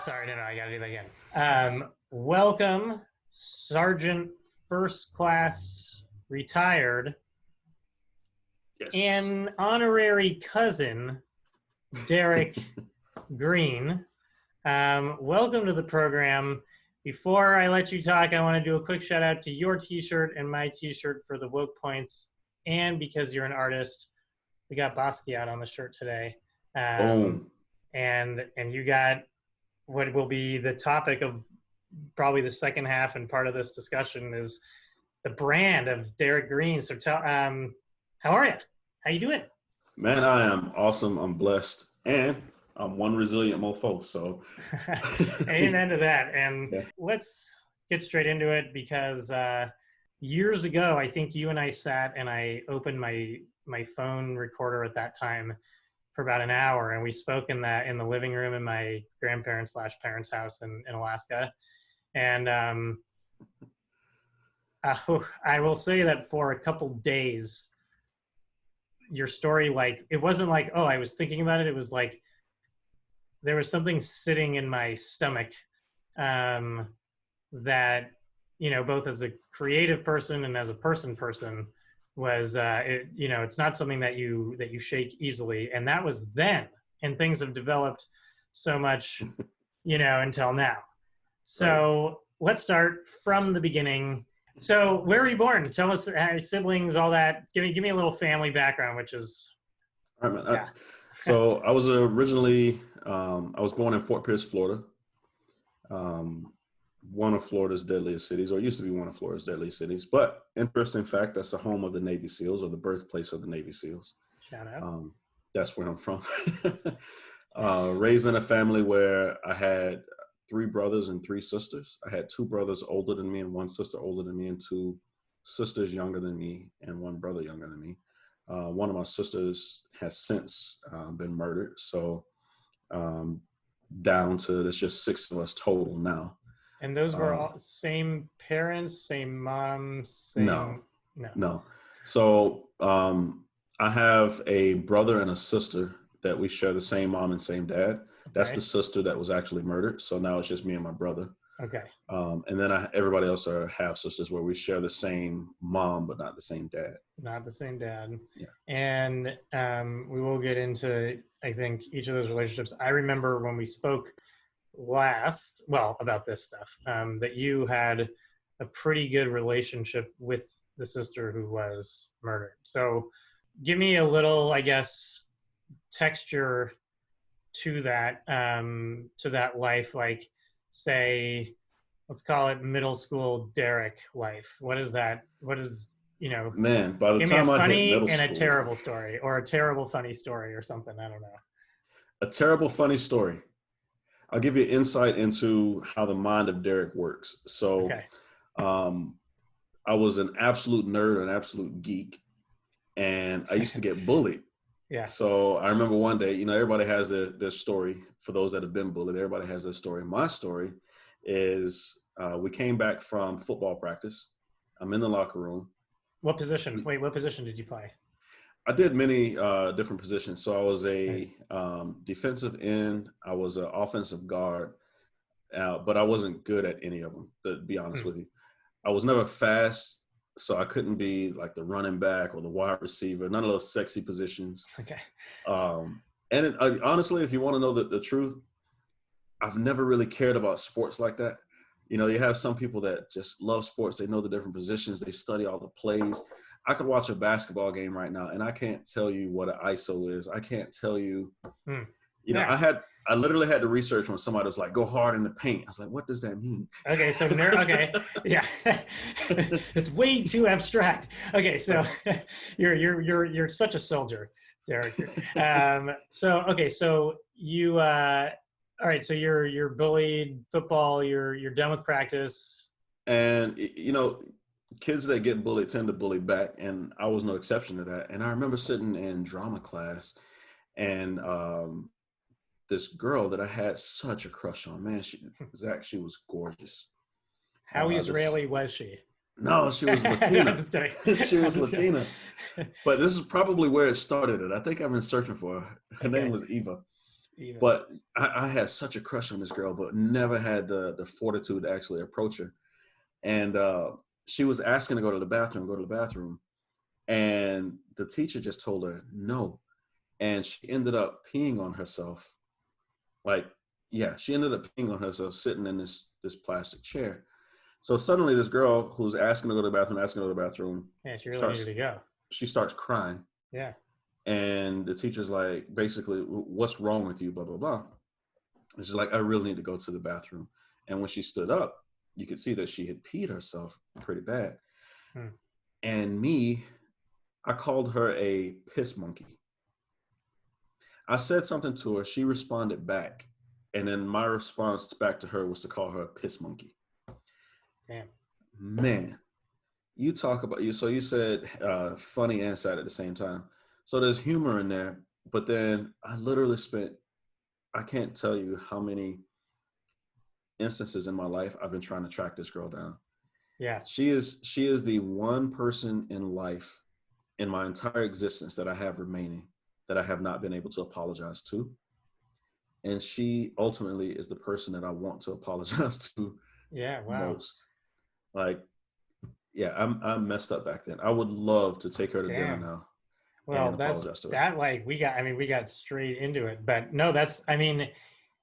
Sorry, no, I gotta do that again. Welcome, Sergeant First Class Retired Yes. and honorary cousin, Derrick Green. Welcome to the program. Before I let you talk, I want to do a quick shout out to your t-shirt and my t-shirt for the Woke Points. And because you're an artist, we got Bosky out on the shirt today. Boom. And you got what will be the topic of probably the second half and part of this discussion is the brand of Derrick Green. So tell, how are you? How you doing? Man, I am awesome. I'm blessed. And I'm one resilient mofo. So Amen to that. And yeah. let's get straight into it because years ago, I think you and I sat and I opened my phone recorder at that time for about an hour, and we spoke in the living room in my grandparents / parents' house in Alaska. And I will say that for a couple days, your story, like, it wasn't like, oh, I was thinking about it. It was like there was something sitting in my stomach that, you know, both as a creative person and as a person was it's not something that you shake easily. And that was then, and things have developed so much until now. So Let's start from the beginning. So where were you born? Tell us, siblings, all that. Give me a little family background, which is all right, man. So I was originally I was born in Fort Pierce, Florida. One of Florida's deadliest cities, or used to be one of Florida's deadliest cities. But interesting fact, that's the home of the Navy SEALs, or the birthplace of the Navy SEALs. Shout out. That's where I'm from. Raised in a family where I had 3 brothers and 3 sisters. I had 2 brothers older than me and 1 sister older than me, and 2 sisters younger than me and 1 brother younger than me. One of my sisters has since been murdered. So down to, there's just 6 of us total now. And those were all same parents, same moms? No. So I have a brother and a sister that we share the same mom and same dad. That's the sister that was actually murdered. So now it's just me and my brother. Okay. And then everybody else are half sisters where we share the same mom, but not the same dad. Not the same dad. Yeah. And we will get into, I think, each of those relationships. I remember when we spoke last, about this stuff, that you had a pretty good relationship with the sister who was murdered. So give me a little, I guess, texture to that life, like, say, let's call it middle school Derrick life. What is that? Man, by the time I hit middle school, and a terrible story, or a terrible funny story, or something. I don't know. A terrible funny story. I'll give you insight into how the mind of Derrick works. So okay. I was an absolute nerd, an absolute geek, and I used to get bullied. Yeah. So I remember one day, everybody has their story. For those that have been bullied, everybody has their story. My story is we came back from football practice. I'm in the locker room. What position? Wait, what position did you play? I did many different positions. So I was a defensive end. I was an offensive guard, but I wasn't good at any of them, to be honest with you. I was never fast, so I couldn't be like the running back or the wide receiver, none of those sexy positions. Okay. Honestly, if you want to know the truth, I've never really cared about sports like that. You have some people that just love sports. They know the different positions. They study all the plays. I could watch a basketball game right now, and I can't tell you what an ISO is. I can't tell you. I literally had to research when somebody was like, "Go hard in the paint." I was like, "What does that mean?" Okay, so okay, yeah, it's way too abstract. Okay, so you're such a soldier, Derrick. So you all right. So you're bullied, football. You're done with practice, and kids that get bullied tend to bully back, and I was no exception to that. And I remember sitting in drama class, and this girl that I had such a crush on, man, she was gorgeous. How Israeli was she? No, she was Latina. No, I'm just kidding. She was Latina. But this is probably where it started. I think I've been searching for her. Her name was Eva. even. But I had such a crush on this girl, but never had the fortitude to actually approach her. And she was asking to go to the bathroom. And the teacher just told her no. And she ended up peeing on herself. Like, yeah, she ended up peeing on herself sitting in this plastic chair. So suddenly this girl who's asking to go to the bathroom, Yeah, she really needed starts to go. she starts crying. Yeah. And the teacher's like, basically, what's wrong with you? Blah, blah, blah. And she's like, I really need to go to the bathroom. And when she stood up, you could see that she had peed herself pretty bad. Hmm. And I called her a piss monkey. I said something to her. She responded back. And then my response back to her was to call her a piss monkey. Damn. Man, you talk about you. So you said funny and sad at the same time. So there's humor in there. But then I literally I can't tell you how many instances in my life I've been trying to track this girl down. Yeah. She is the one person in life in my entire existence that I have remaining that I have not been able to apologize to. And she ultimately is the person that I want to apologize to Yeah. Wow. most. Like, yeah, I'm messed up back then. I would love to take her to dinner Damn. now Well, and that's apologize to her. that. Like we got straight into it, but no, that's. I mean,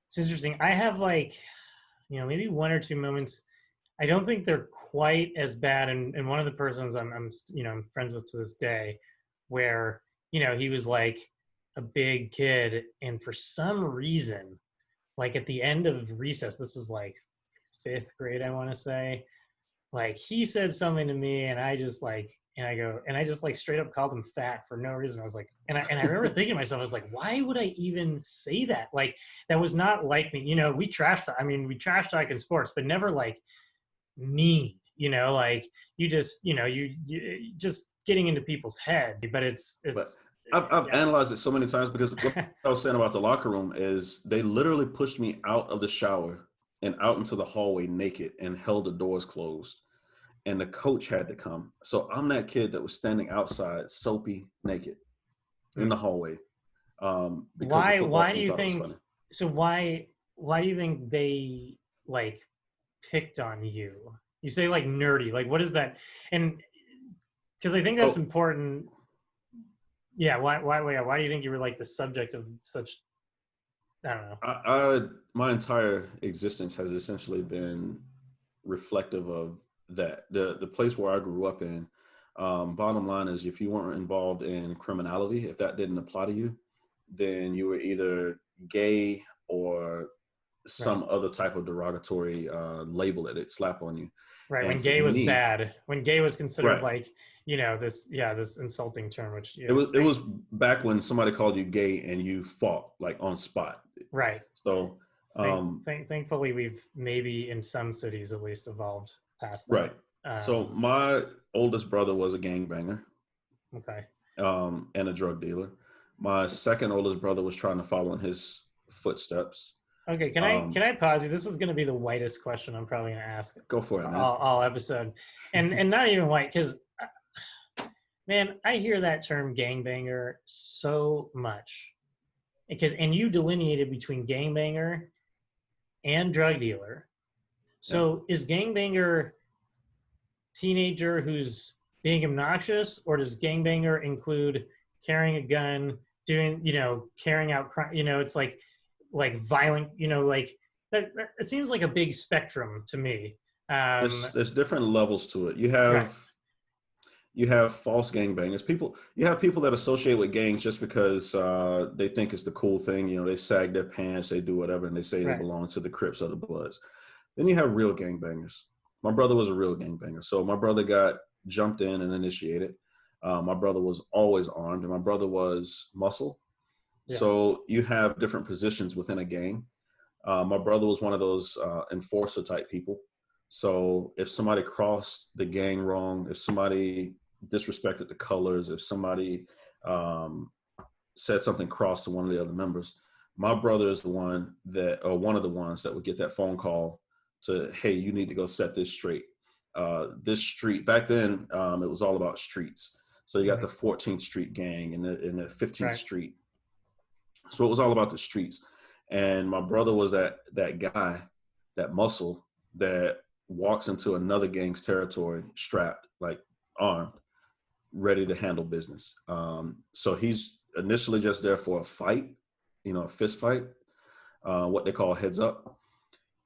it's interesting. I have like, maybe one or two moments. I don't think they're quite as bad. And one of the persons I'm friends with to this day, where he was like a big kid, and for some reason, like at the end of recess, this was like fifth grade, I want to say, like he said something to me, and I just like, and I just like straight up called him fat for no reason. I was like, and I remember thinking to myself, I was like, why would I even say that? Like, that was not like me. We trash talk. I mean, we trash talk in sports, but never like mean. Like you just, you just getting into people's heads. But But it's I've yeah. analyzed it so many times because what I was saying about the locker room is they literally pushed me out of the shower and out into the hallway naked and held the doors closed. And the coach had to come. So I'm that kid that was standing outside, soapy, naked in Hmm. the hallway because the football Why do team you thought it was think? funny. So why do you think they like picked on you? You say like nerdy. Like what is that? And because I think that's Oh, important. Yeah. Why do you think you were like the subject of such? I don't know. my entire existence has essentially been reflective of that. The place where I grew up in. Bottom line is, if you weren't involved in criminality, if that didn't apply to you, then you were either gay or Right. some other type of derogatory label that it slap on you. Right. And When for gay was me, bad. When gay was considered right, like this insulting term, which it was back when somebody called you gay and you fought like on spot. right. So Thankfully, we've maybe in some cities at least evolved past that. right. So my oldest brother was a gangbanger Okay. and a drug dealer. My second oldest brother was trying to follow in his footsteps. Okay, can I pause you? This is going to be the whitest question I'm probably going to ask Go for it, man. all episode, and not even white, because man, I hear that term gangbanger so much, and you delineated between gangbanger and drug dealer. Yeah. So is gangbanger teenager who's being obnoxious, or does gangbanger include carrying a gun, doing carrying out crime? It's like violent, like that it seems like a big spectrum to me. There's different levels to it. Right. You have false gangbangers. You have people that associate with gangs just because they think it's the cool thing. They sag their pants, they do whatever, and they say they Right. belong to the Crips or the Bloods. Then you have real gangbangers. My brother was a real gangbanger. So my brother got jumped in and initiated. My brother was always armed, and my brother was muscle. Yeah. So you have different positions within a gang. My brother was one of those enforcer type people. So if somebody crossed the gang wrong, if somebody disrespected the colors, if somebody um, said something cross to one of the other members, my brother is one of the ones that would get that phone call to, hey, you need to go set this straight. This street back then, it was all about streets. So you got the 14th Street gang and the 15th Right. Street. So it was all about the streets. And my brother was that guy, that muscle that walks into another gang's territory strapped, like armed, ready to handle business. So he's initially just there for a fight, a fist fight, what they call heads up.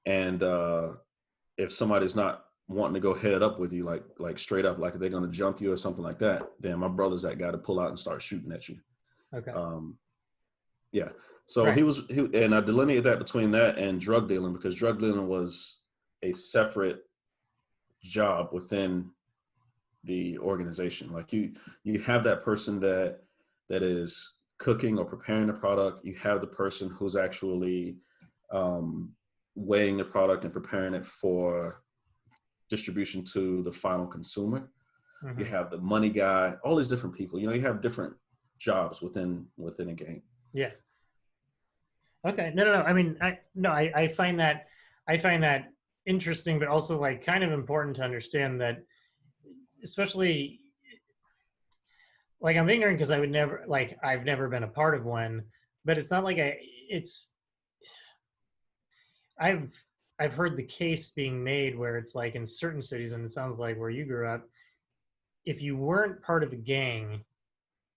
And if somebody's not wanting to go head up with you, like straight up, like they're going to jump you or something like that, then my brother's that guy to pull out and start shooting at you. Okay. Yeah. So Right. and I delineated that between that and drug dealing, because drug dealing was a separate job within the organization. Like you have that person that is cooking or preparing the product. You have the person who's actually weighing the product and preparing it for distribution to the final consumer. You Mm-hmm. have the money guy, all these different people. You have different jobs within a game. Yeah. Okay. No. I mean, I find that interesting, but also like kind of important to understand that, especially like I'm ignorant because I've never been a part of one, but it's not like it's I've I've heard the case being made where it's like in certain cities, and it sounds like where you grew up, if you weren't part of a gang,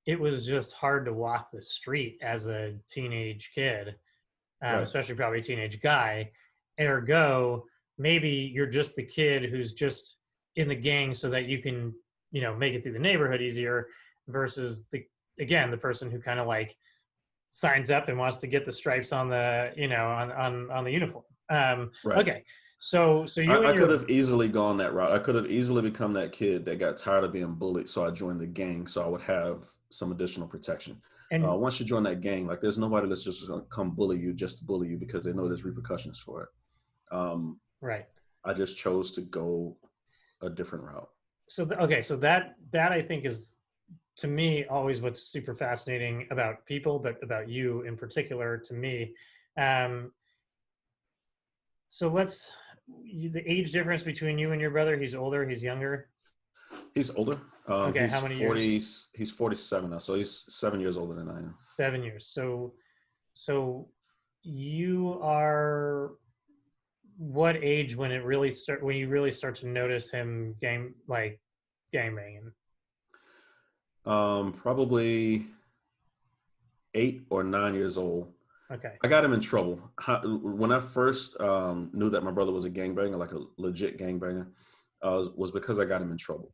it was just hard to walk the street as a teenage kid, Right. especially probably a teenage guy. Ergo, maybe you're just the kid who's just in the gang so that you can, make it through the neighborhood easier, versus the person who kind of like signs up and wants to get the stripes on the, on the uniform. Right. Okay, so you I and could your have easily gone that route. I could have easily become that kid that got tired of being bullied, so I joined the gang so I would have some additional protection. and Once you join that gang, like there's nobody that's just going to come bully you just to bully you, because they know there's repercussions for it. right. I just chose to go a different route. So that I think is, to me, always what's super fascinating about people, but about you in particular to me. Um, so the age difference between you and your brother, he's older, he's younger. He's older. Okay, He's how many years? 40. He's 47 now, so he's 7 years older than I am. 7 years. So you are what age when you really start to notice him gang banging? Probably 8 or 9 years old. Okay. I got him in trouble. When I first knew that my brother was a gangbanger, like a legit gangbanger, was because I got him in trouble.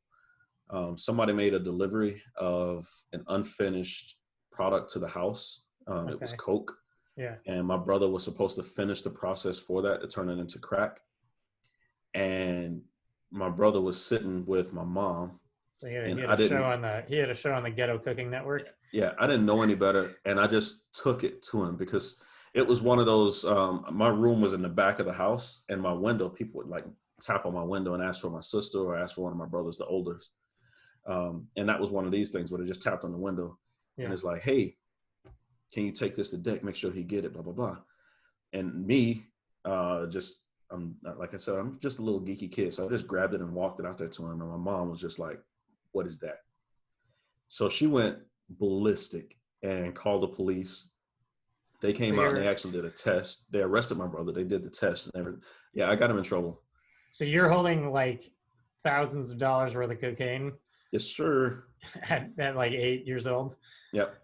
Somebody made a delivery of an unfinished product to the house. It was Okay. Coke, Yeah. and my brother was supposed to finish the process for that to turn it into crack. And my brother was sitting with my mom, So he had, and he had I a show didn't. on the Ghetto Cooking Network. Yeah, I didn't know any better, and I just took it to him because it was one of those. My room was in the back of the house, and my window, people would like tap on my window and ask for my sister or ask for one of my brothers, the oldest. And that was one of these things where they just tapped on the window, and Yeah. it's like, "Hey, can you take this to Dick? Make sure he get it." Blah blah blah. And me, just I'm like I said, I'm just a little geeky kid, so I just grabbed it and walked it out there to him, and my mom was just like, "What is that?" So she went ballistic and called the police. They So came out and they you're actually did a test. They arrested my brother. They did the test and everything. Yeah, I got him in trouble. so you're holding like thousands of dollars worth of cocaine Yes, sure. at like 8 years old. Yep.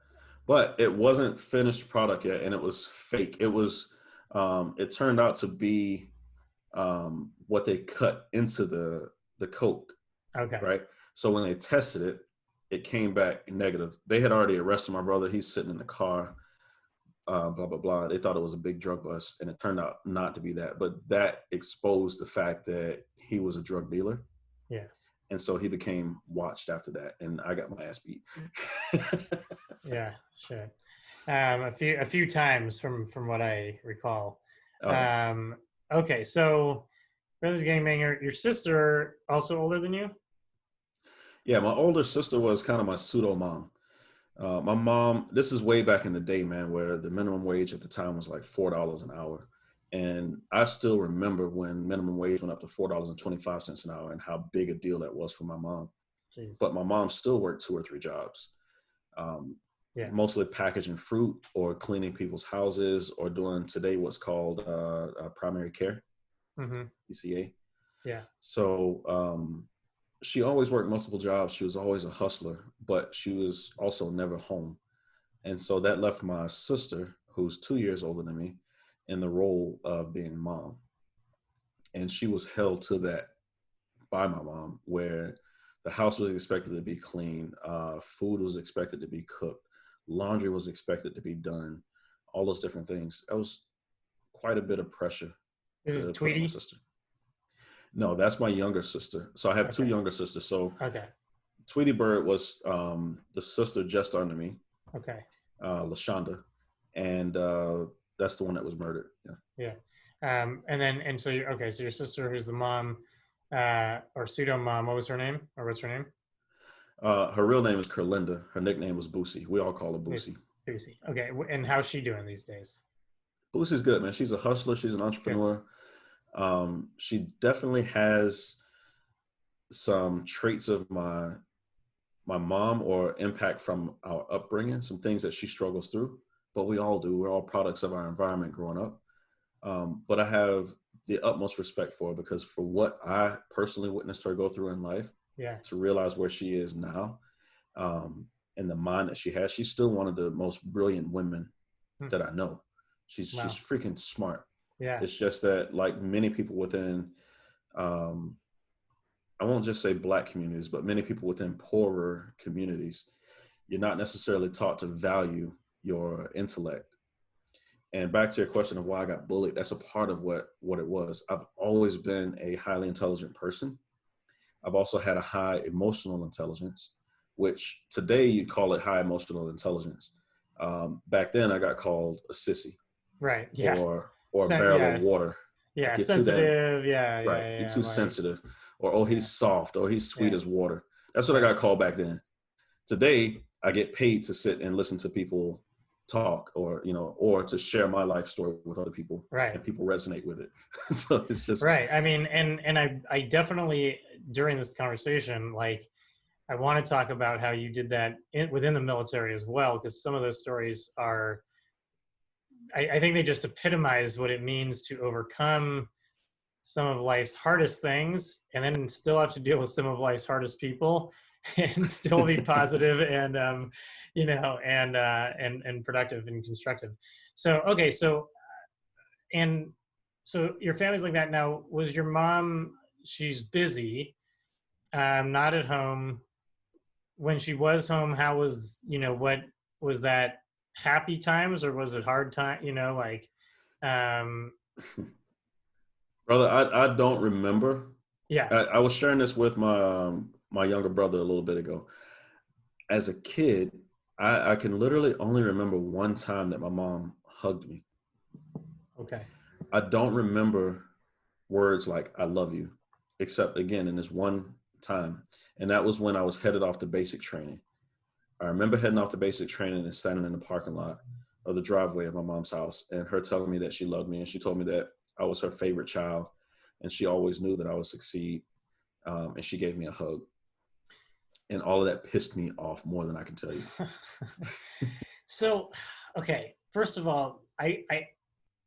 But it wasn't finished product yet, and it was fake. It was. It turned out to be what they cut into the coke, Okay. right? So when they tested it, it came back negative. They had already arrested my brother. He's sitting in the car. Blah blah blah. They thought it was a big drug bust, and it turned out not to be that. But that exposed the fact that he was a drug dealer, Yeah. and so he became watched after that, and I got my ass beat. Yeah. Shit. A few times from what I recall. Oh yeah, Um, okay. So brother's gangbanger. Your sister also older than you? yeah. My older sister was kind of my pseudo mom. My mom. This is way back in the day, man, where the minimum wage at the time was like $4 an hour, and I still remember when minimum wage went up to $4.25 an hour, and how big a deal that was for my mom. Jeez. But my mom still worked 2 or 3 jobs. Um, Yeah. mostly packaging fruit or cleaning people's houses or doing today what's called primary care, Mm-hmm. PCA. Yeah. So she always worked multiple jobs. She was always a hustler, but she was also never home. And so that left my sister, who's 2 years older than me, in the role of being mom. And she was held to that by my mom, where the house was expected to be clean, food was expected to be cooked, laundry was expected to be done, all those different things. That was quite a bit of pressure This is to put on my Tweety. sister. No, that's my younger sister. So I have two Okay. younger sisters. So Okay. Tweety Bird was the sister just under me, Okay. LaShonda, and that's the one that was murdered. Yeah. Yeah. And so you're okay. So your sister, who's the mom, or pseudo mom, what was her name? Or what's her name? Her real name is Kerlinda. Her nickname was Boosie. We all call her Lucy. Boosie. Lucy. Okay. And how's she doing these days? Boosie's good, man. She's a hustler. She's an Good. entrepreneur. She definitely has some traits of my mom or impact from our upbringing, some things that she struggles through, but we all do. We're all products of our environment growing up. But I have the utmost respect for her because for what I personally witnessed her go through in life, Yeah. to realize where she is now, and the mind that she has, she's still one of the most brilliant women Hmm. that I know. She's Wow. freaking smart. Yeah. It's just that, like many people within, um, I won't just say Black communities, but many people within poorer communities, you're not necessarily taught to value your intellect. And back to your question of why I got bullied, that's a part of what it was. I've always been a highly intelligent person. I've also had a high emotional intelligence, which today you call it high emotional intelligence. Back then, I got called a sissy Right. Yeah. or a barrel of Yes. water. Yeah. Like you're too damn Sensitive. Yeah. Yeah. right. Yeah. You're Yeah. too Like. sensitive, or oh Yeah. he's soft, or he's sweet Yeah. as water. That's what I Right. got called back then. Today, I get paid to sit and listen to people talk, or or to share my life story with other people, Right. and people resonate with it. So it's just Right. I mean, and I definitely during this conversation, like, I want to talk about how you did that within the military as well, because some of those stories are, I think they just epitomize what it means to overcome some of life's hardest things and then still have to deal with some of life's hardest people and still be positive and and productive and constructive. So okay, and so your family's like that now. Was your mom, she's busy, not at home? When she was home, how was, what was that, happy times or was it hard time, like, um brother, I don't remember. yeah. I was sharing this with my younger brother a little bit ago. As a kid, I can literally only remember one time that my mom hugged me. Okay. I don't remember words like "I love you," except again in this one time, and that was when I was headed off to basic training. I remember heading off to basic training and standing in the parking lot of the driveway of my mom's house, and her telling me that she loved me, and she told me that I was her favorite child, and she always knew that I would succeed. And she gave me a hug, and all of that pissed me off more than I can tell you. So, okay, first of all,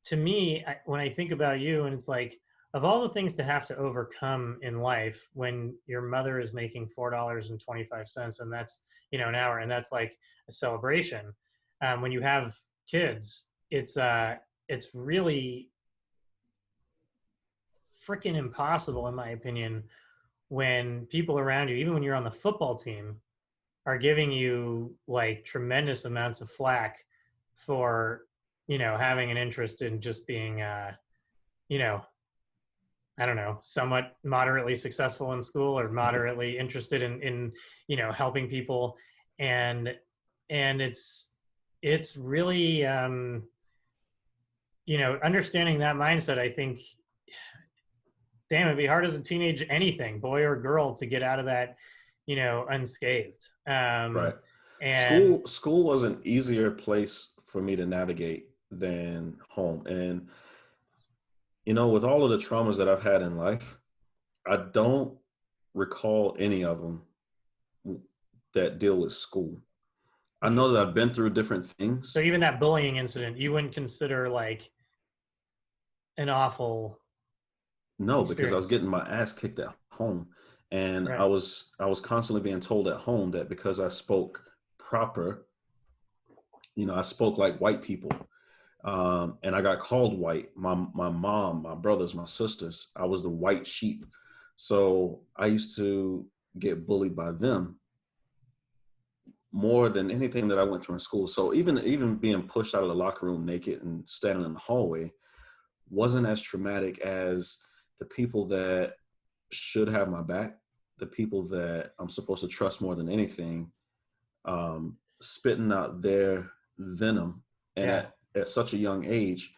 to me, when I think about you, and it's like, of all the things to have to overcome in life, when your mother is making $4.25, and that's, an hour, and that's like a celebration. When you have kids, it's really freaking impossible, in my opinion, when people around you, even when you're on the football team, are giving you like tremendous amounts of flack for, having an interest in just being, you know, I don't know, somewhat moderately successful in school or moderately interested in, helping people. And, and it's really, understanding that mindset, I think, damn, it'd be hard as a teenage anything, boy or girl, to get out of that, unscathed. Right. And School was an easier place for me to navigate than home. And with all of the traumas that I've had in life, I don't recall any of them that deal with school. I know that Interesting. I've been through different So things. even that bullying incident, you wouldn't consider like an awful No, because I was experience. getting my ass kicked at home, and I Right. was I was constantly being told at home that because I spoke proper, I spoke like white people, and I got called white. My mom, my brothers, my sisters, I was the white sheep. So I used to get bullied by them more than anything that I went through in school. So even being pushed out of the locker room naked and standing in the hallway wasn't as traumatic as the people that should have my back, the people that I'm supposed to trust more than anything, spitting out their venom. And Yeah. at such a young age,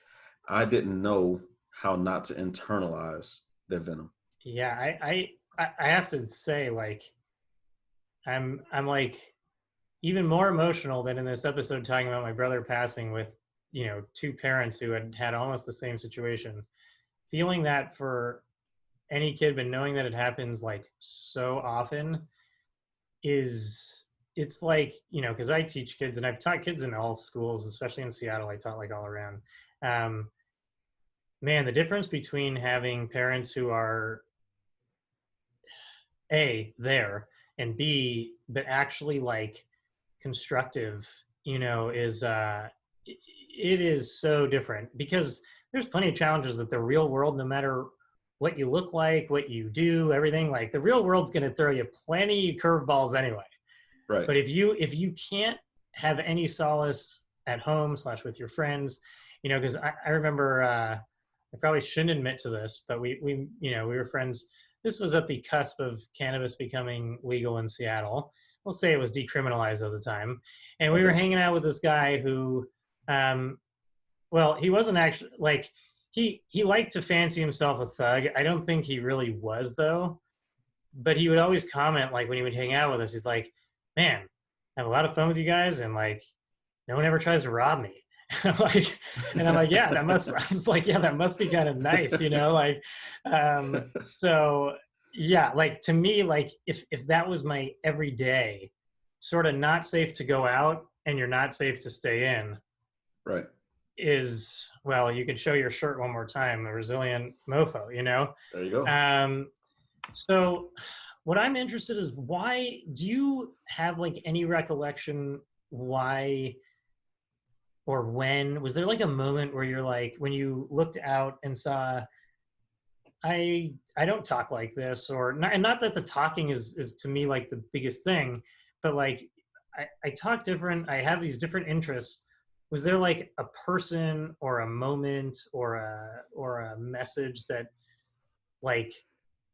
I didn't know how not to internalize their venom. Yeah. I have to say, like, I'm like even more emotional than in this episode talking about my brother passing with, two parents who had had almost the same situation. Feeling that for any kid, but knowing that it happens like so often is it's like, because I teach kids and I've taught kids in all schools, especially in Seattle. I taught like all around. Um, Man, the difference between having parents who are A, there, and B, but actually like constructive, is it is so different because there's plenty of challenges that the real world, no matter what you look like, what you do, everything, like the real world's going to throw you plenty of curveballs anyway. Right. But if you can't have any solace at home slash with your friends, because I remember I probably shouldn't admit to this, but we were friends. This was at the cusp of cannabis becoming legal in Seattle. We'll say it was decriminalized at the time, and we were Okay. hanging out with this guy who, um, well, he wasn't actually like he liked to fancy himself a thug. I don't think he really was though, but he would always comment like when he would hang out with us, he's like, "Man, I have a lot of fun with you guys, and like no one ever tries to rob me." And I'm like, yeah, that must. I was like, yeah, that must be kind of nice, like, so yeah, like to me, like if that was my everyday, sort of not safe to go out and you're not safe to stay in, Right. is well, you could show your shirt one more time, a resilient mofo. There you go. Um, so what I'm interested is why do you have like any recollection why or when was there like a moment where you're like when you looked out and saw I don't talk like this or not, and not that the talking is to me like the biggest thing, but like I talk different, I have these different interests. Was there like a person or a moment or a message that like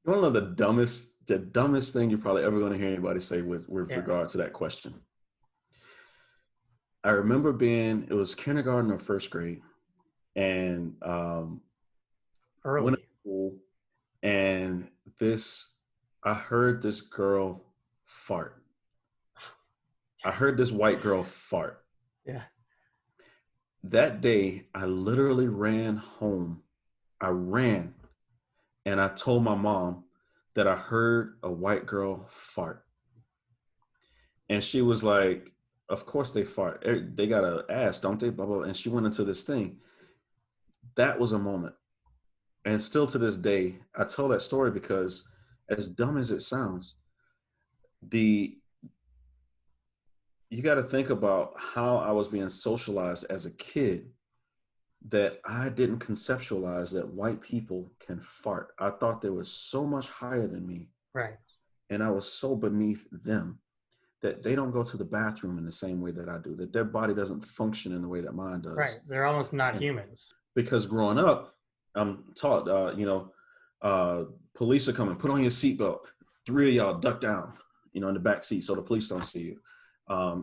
You want to know the dumbest thing you're probably ever going to hear anybody say with yeah regard to that question? I remember it was kindergarten or first grade, and went to early school, and I heard this girl fart. I heard this white girl fart. yeah That day, I literally ran home. I ran and I told my mom that I heard a white girl fart. And she was like, "Of course they fart. They got an ass, don't they?" Blah, blah, blah. And she went into this thing. That was a moment. And still to this day, I tell that story because, as dumb as it sounds, the you got to think about how I was being socialized as a kid, that I didn't conceptualize that white people can fart. I thought they were so much higher than me, right and I was so beneath them that they don't go to the bathroom in the same way that I do, that their body doesn't function in the way that mine right does. they're almost not And humans because growing up, I'm taught, uh, police are coming, put on your seatbelt. Three of y'all duck down, in the back seat so the police don't see you.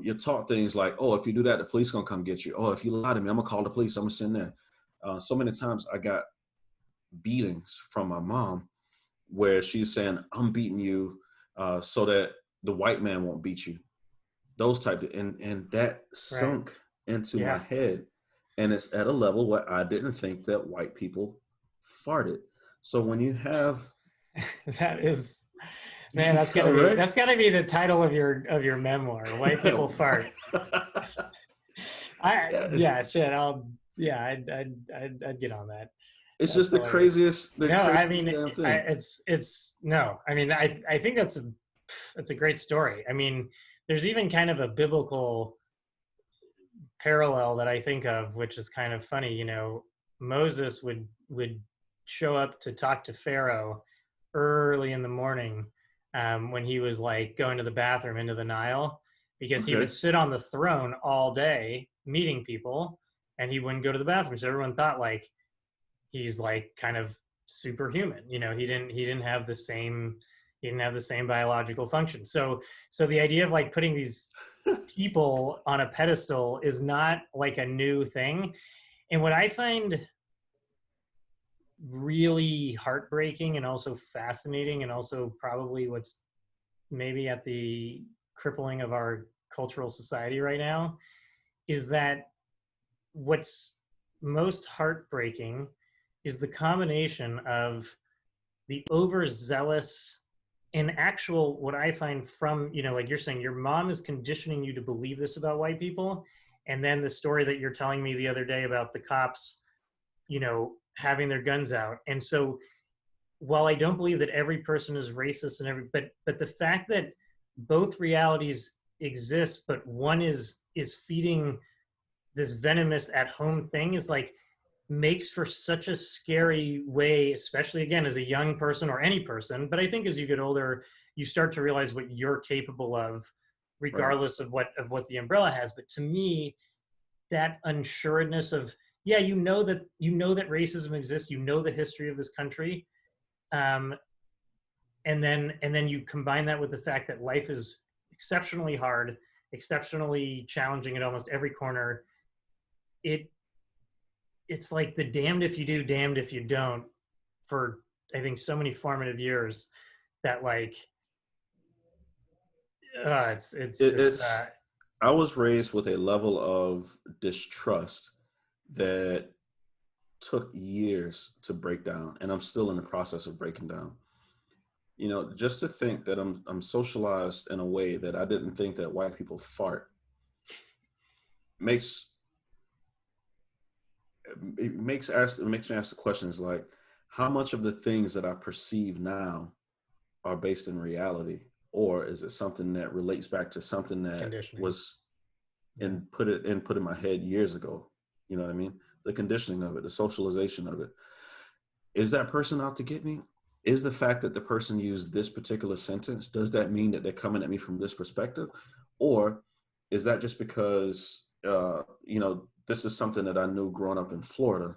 You're taught things like, oh, if you do that, the police gonna come get you. Oh, if you lie to me, I'm gonna call the police. I'm gonna send there. So many times I got beatings from my mom where she's saying, I'm beating you so that the white man won't beat you. Those type of, and that right sunk into my yeah head. And it's at a level where I didn't think that white people farted. So when you have that is Man, All right. that's gotta be the title of your memoir. White people fart. Yeah, Yeah, shit. I'd get on that. it's That's just hilarious. the No, I craziest mean, damn thing. it's no. I mean, I think that's a great story. I mean, there's even kind of a biblical parallel that I think of, which is kind of funny. You know, Moses would show up to talk to Pharaoh early in the morning when he was like going to the bathroom into the Nile, because he would Okay. sit on the throne all day meeting people, and he wouldn't go to the bathroom. So everyone thought like he's like kind of superhuman. You know, he didn't have the same biological function. So the idea of like putting these people on a pedestal is not like a new thing. And what I find really heartbreaking and also fascinating, and also probably what's maybe at the crippling of our cultural society right now, is that what's most heartbreaking is the combination of the overzealous and actual, what I find from, you know, like you're saying, your mom is conditioning you to believe this about white people. And then the story that you're telling me the other day about the cops, you know, having their guns out. And so while I don't believe that every person is racist and but the fact that both realities exist, but one is feeding this venomous at home thing, is like makes for such a scary way, especially again as a young person or any person. But I think as you get older, you start to realize what you're capable of, Right. regardless of what the umbrella has. But to me, that unsureness of, yeah, you know that racism exists, you know the history of this country, um, and then you combine that with the fact that life is exceptionally hard, exceptionally challenging at almost every corner. It it's like the damned if you do, damned if you don't, for I think so many formative years, that like it's It's I was raised with a level of distrust that took years to break down, and I'm still in the process of breaking down. You know, just to think that I'm socialized in a way that I didn't think that white people fart makes it makes me ask the questions like, how much of the things that I perceive now are based in reality, or is it something that relates back to something that conditioning. was Yeah. put in my head years ago? You know what I mean? The conditioning of it, the socialization of it. Is that person out to get me? Is the fact that the person used this particular sentence, does that mean that they're coming at me from this perspective? Or is that just because, this is something that I knew growing up in Florida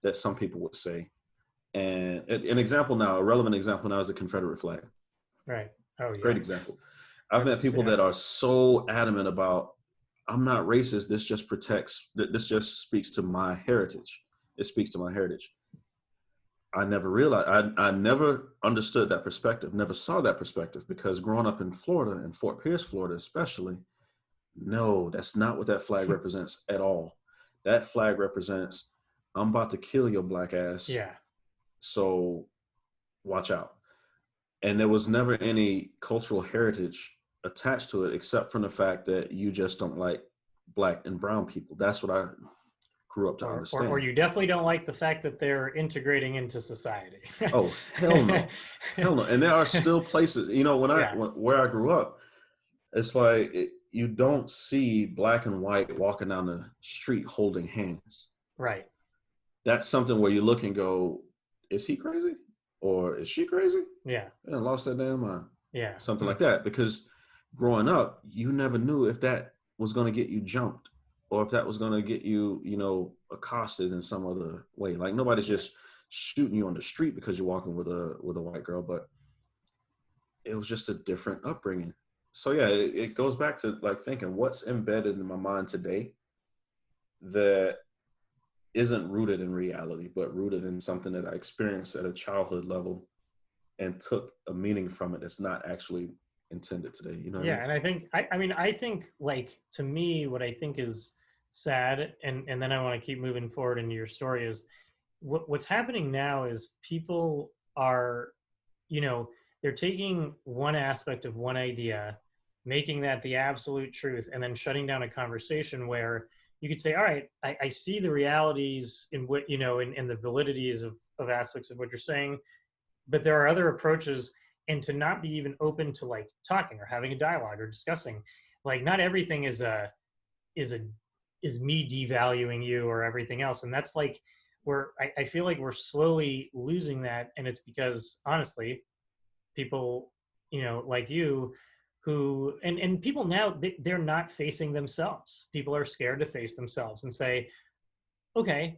that some people would say? And an example now, a relevant example now is the Confederate flag. Right. Oh Great yeah. example. I've met That's people yeah. that are so adamant about, I'm not racist. This just speaks to my heritage. It speaks to my heritage. I never realized, I never understood that perspective, never saw that perspective, because growing up in Florida, in Fort Pierce, Florida, especially, no, that's not what that flag represents at all. That flag represents, I'm about to kill your black ass. Yeah. So watch out. And there was never any cultural heritage attached to it, except from the fact that you just don't like black and brown people. That's what I grew up to Or understand. you definitely don't like the fact that they're integrating into society. Oh, hell no. Hell no. And there are still places, Yeah. where I grew up, it's like you don't see black and white walking down the street holding hands. Right. That's something where you look and go, is he crazy? Or is she crazy? Yeah. I lost that damn mind. Yeah. Something Hmm. like that. Because growing up, you never knew if that was going to get you jumped, or if that was going to get you, accosted in some other way. Like nobody's just shooting you on the street because you're walking with a white girl, but it was just a different upbringing. So yeah, it goes back to like thinking what's embedded in my mind today that isn't rooted in reality, but rooted in something that I experienced at a childhood level and took a meaning from it that's not actually intended today. You know what I Yeah, mean? and I think like to me what I think is sad, and then I want to keep moving forward into your story, is what's happening now is people are, you know, they're taking one aspect of one idea, making that the absolute truth, and then shutting down a conversation where you could say, all right, I see the realities in what, in the validities of aspects of what you're saying, but there are other approaches, and to not be even open to like talking or having a dialogue or discussing, like not everything is a is me devaluing you or everything else. And that's like where I feel like we're slowly losing that. And it's because honestly, people, like you, who and people now, they're not facing themselves. People are scared to face themselves and say, okay,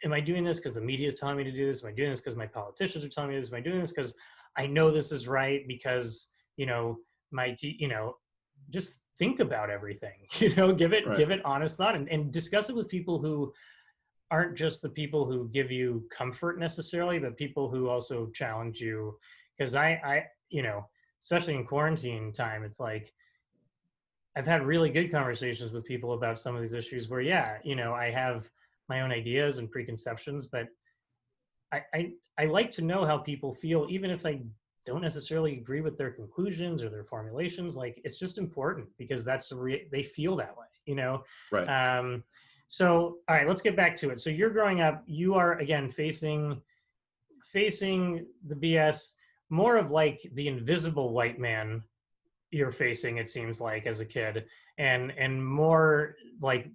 am I doing this because the media is telling me to do this? Am I doing this because my politicians are telling me this? Am I doing this because I know this is right? Because just think about everything. Give it Right. give it honest thought, and discuss it with people who aren't just the people who give you comfort necessarily, but people who also challenge you. Because especially in quarantine time, it's like I've had really good conversations with people about some of these issues where, yeah, I have my own ideas and preconceptions, but I like to know how people feel, even if I don't necessarily agree with their conclusions or their formulations. Like it's just important because they feel that way. Right. Um, so, all right, let's get back to it. So you're growing up, you are again facing the BS, more of like the invisible white man you're facing, it seems like, as a kid, and more like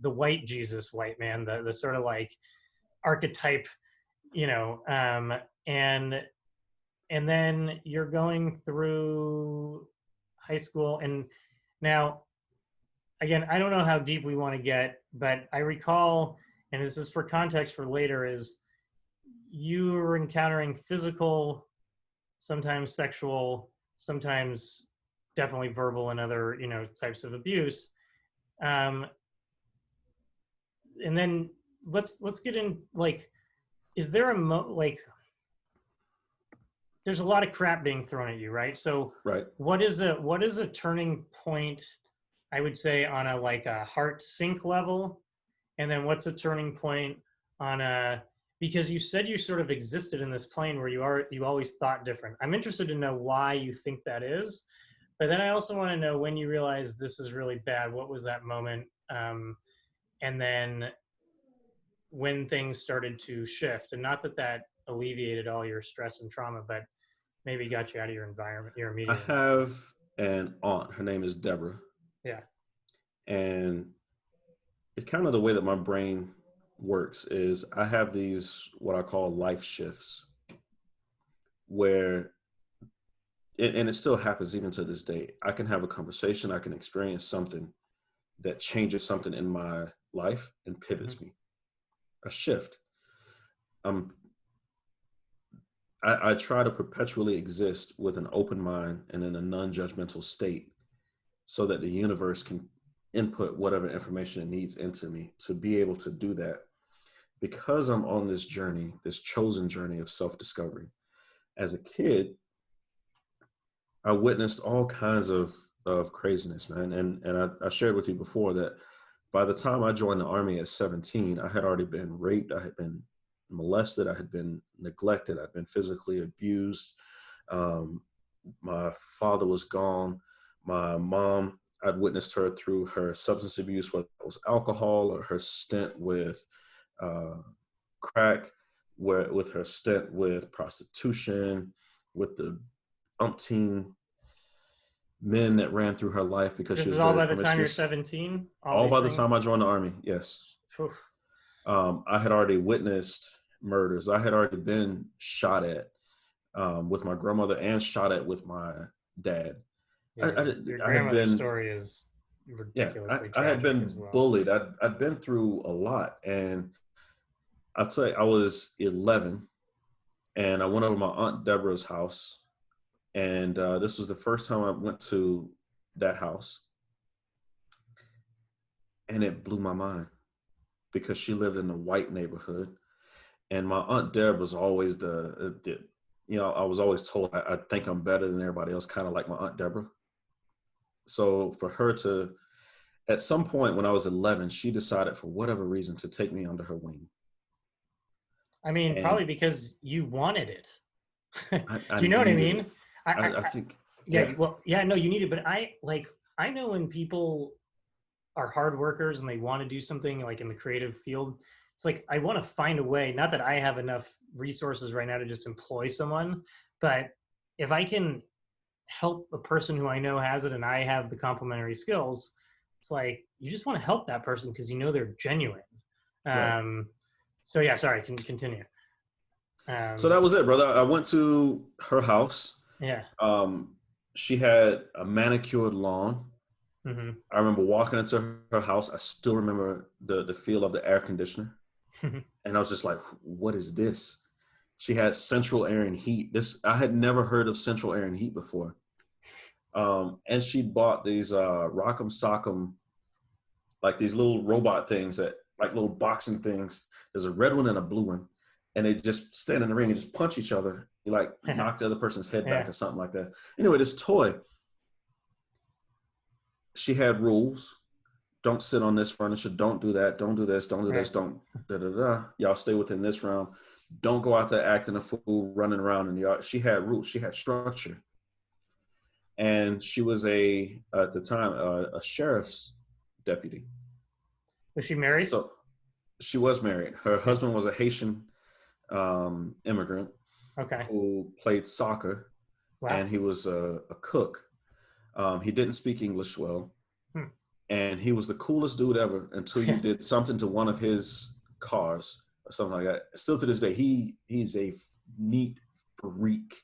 the white Jesus white man, the sort of like archetype, you know um and then you're going through high school. And now, again, I don't know how deep we want to get, but I recall, and this is for context for later, is you were encountering physical, sometimes sexual, sometimes definitely verbal and other types of abuse. um and then let's get in, like, is there like, there's a lot of crap being thrown at you, right? So Right. what is a turning point, I would say, on a like a heart sink level? And then what's a turning point on a, because you said you sort of existed in this plane where you always thought different. I'm interested to know why you think that is. But then I also want to know when you realize this is really bad. What was that moment? And then when things started to shift, and not that that alleviated all your stress and trauma, but maybe got you out of your environment, your I immediate environment. have an aunt. Her name is Deborah. Yeah. And it kind of the way that my brain works is I have these what I call life shifts where and it still happens even to this day. I can have a conversation, I can experience something that changes something in my life and Mm-hmm. pivots me. A shift. Um I try to perpetually exist with an open mind and in a non-judgmental state so that the universe can input whatever information it needs into me to be able to do that because I'm on this journey, this chosen journey of self-discovery. As a kid, I witnessed all kinds of craziness, man. And I shared with you before that by the time I joined the army at 17, I had already been raped, I had been molested, I had been neglected, I'd been physically abused. Um, my father was gone. My mom, I'd witnessed her through her substance abuse, whether it was alcohol or her stint with uh, crack, where with her stint with prostitution, with the umpteen men that ran through her life because she This is was all very by the time you're promiscuous. 17, all All these by the time things. I joined the army, yes. Whew. I had already witnessed murders. I had already been shot at with my grandmother and shot at with my dad. Yeah, your I had grandmother's been, story is yeah, ridiculously I had tragic as been well. bullied. I'd been through a lot. And I'd say I was 11 and I went over to my Aunt Deborah's house. And this was the first time I went to that house. And it blew my mind because she lived in a white neighborhood. And my Aunt Deb was always I was always told I think I'm better than everybody else, kind of like my Aunt Deborah. So for her to, at some point when I was 11, she decided for whatever reason to take me under her wing. I mean, And probably because you wanted it. I Do you know what I needed mean? it. I think, Yeah, yeah, well, yeah, no, you need it, but I know when people are hard workers and they want to do something like in the creative field, it's like I want to find a way, not that I have enough resources right now to just employ someone, but if I can help a person who I know has it and I have the complementary skills, it's like you just want to help that person because you know they're genuine. right. Um, so yeah, sorry, can continue. So Um, that was it, brother. I went to her house. yeah. Um, she had a manicured lawn. Hmm. I remember walking into her house. I still remember the feel of the air conditioner. And I was just like, what is this? She had central air and heat. This I had never heard of central air and heat before. And she bought these Rock'em Sock'em, like these little robot things that like little boxing things. There's a red one and a blue one. And they just stand in the ring and just punch each other. You like knock the other person's head back Yeah. or something like that. Anyway, this toy, she had rules. Don't sit on this furniture. Don't do that. Don't do this. Don't do this. Right. Don't da da da. Y'all stay within this realm. Don't go out there acting a fool, running around in the yard. She had rules. She had structure, and she was at the time a sheriff's deputy. Was she married? So she was married. Her Yeah. husband was a Haitian immigrant Okay. who played soccer, Wow. and he was a cook. He didn't speak English well, Hmm. and he was the coolest dude ever until you Yeah. did something to one of his cars or something like that. Still to this day, he's a neat freak,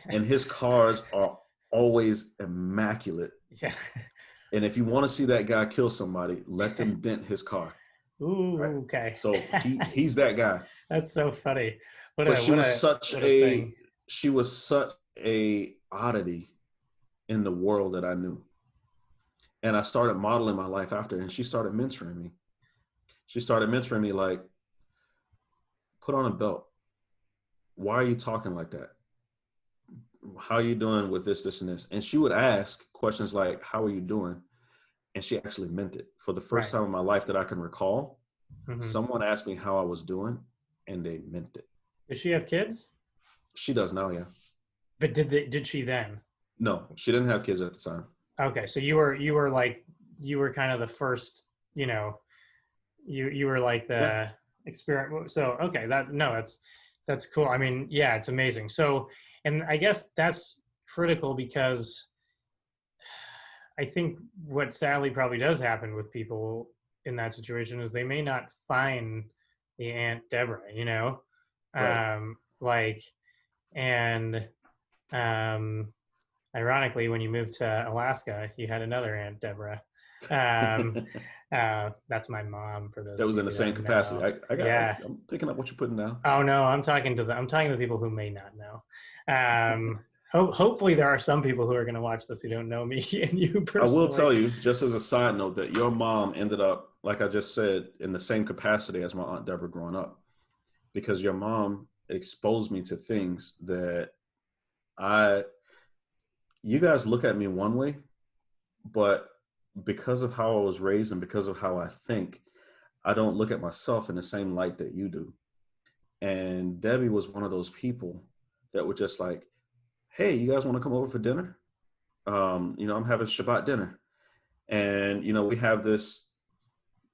and his cars are always immaculate. Yeah. And if you want to see that guy kill somebody, let them dent his car. Right. Ooh, okay. So he's that guy. That's so funny. What But a what a what a thing. she was such a oddity in the world that I knew. And I started modeling my life after, and she started mentoring me. She started mentoring me like, put on a belt. Why are you talking like that? How are you doing with this, and this? And she would ask questions like, how are you doing? And she actually meant it. For the first Right. time in my life that I can recall, Hmm. someone asked me how I was doing, and they meant it. Does she have kids? She does now, yeah. But did she then? No, she didn't have kids at the time. Okay, so you were like you were kind of the first, you know, you were like Yeah. the experiment. So okay, that's cool. I mean, yeah, it's amazing. So, and I guess that's critical because I think what sadly probably does happen with people in that situation is they may not find the Aunt Deborah, you know, Right. like, and um, ironically, when you moved to Alaska, you had another Aunt Deborah. Um, That that's my mom. For those of was you in the who same don't capacity. know, yeah. I'm picking up what you're putting down. Oh no, I'm talking to the people who may not know. Hopefully, there are some people who are going to watch this who don't know me and you I will personally. tell you, just as a side note, that your mom ended up, like I just said, in the same capacity as my Aunt Deborah growing up, because your mom exposed me to things that I, you guys look at me one way, but because of how I was raised and because of how I think, I don't look at myself in the same light that you do. And Debbie was one of those people that were just like, hey, you guys want to come over for dinner? I'm having Shabbat dinner. And, we have this,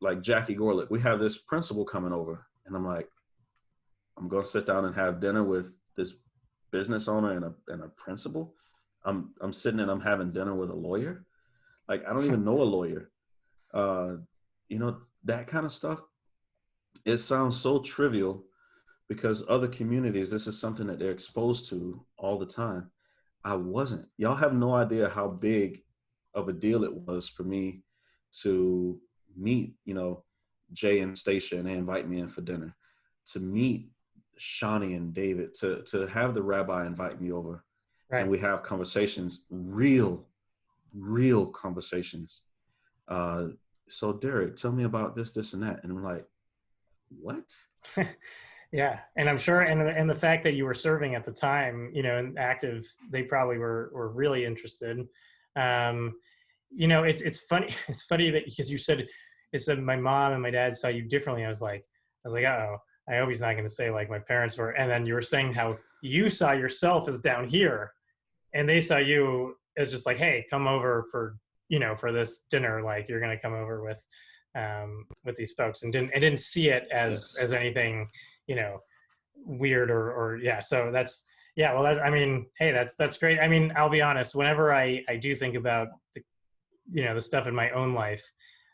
like Jackie Gorlick, we have this principal coming over. And I'm like, I'm going to sit down and have dinner with this business owner and a principal. I'm sitting and I'm having dinner with a lawyer. Like, I don't even know a lawyer. Uh, that kind of stuff. It sounds so trivial because other communities, this is something that they're exposed to all the time. I wasn't. Y'all have no idea how big of a deal it was for me to meet, Jay and Stacia, and they invite me in for dinner, to meet Shawnee and David, to have the rabbi invite me over, and Right. we have conversations, real conversations. So Derrick, tell me about this, and that, and I'm like, what? Yeah, and I'm sure, and the fact that you were serving at the time, you know, and active, they probably were really interested. Um, it's funny. It's funny that because you said it said my mom and my dad saw you differently. I was like, oh, I hope he's not going to say like my parents were. And then you were saying how you saw yourself as down here, and they saw you as just like, hey, come over for, for this dinner, like you're going to come over with these folks, and didn't see it Yes. as anything, you know, weird or yeah. So that's, yeah, well, I mean, hey, that's great. I mean, I'll be honest, whenever I do think about the, the stuff in my own life,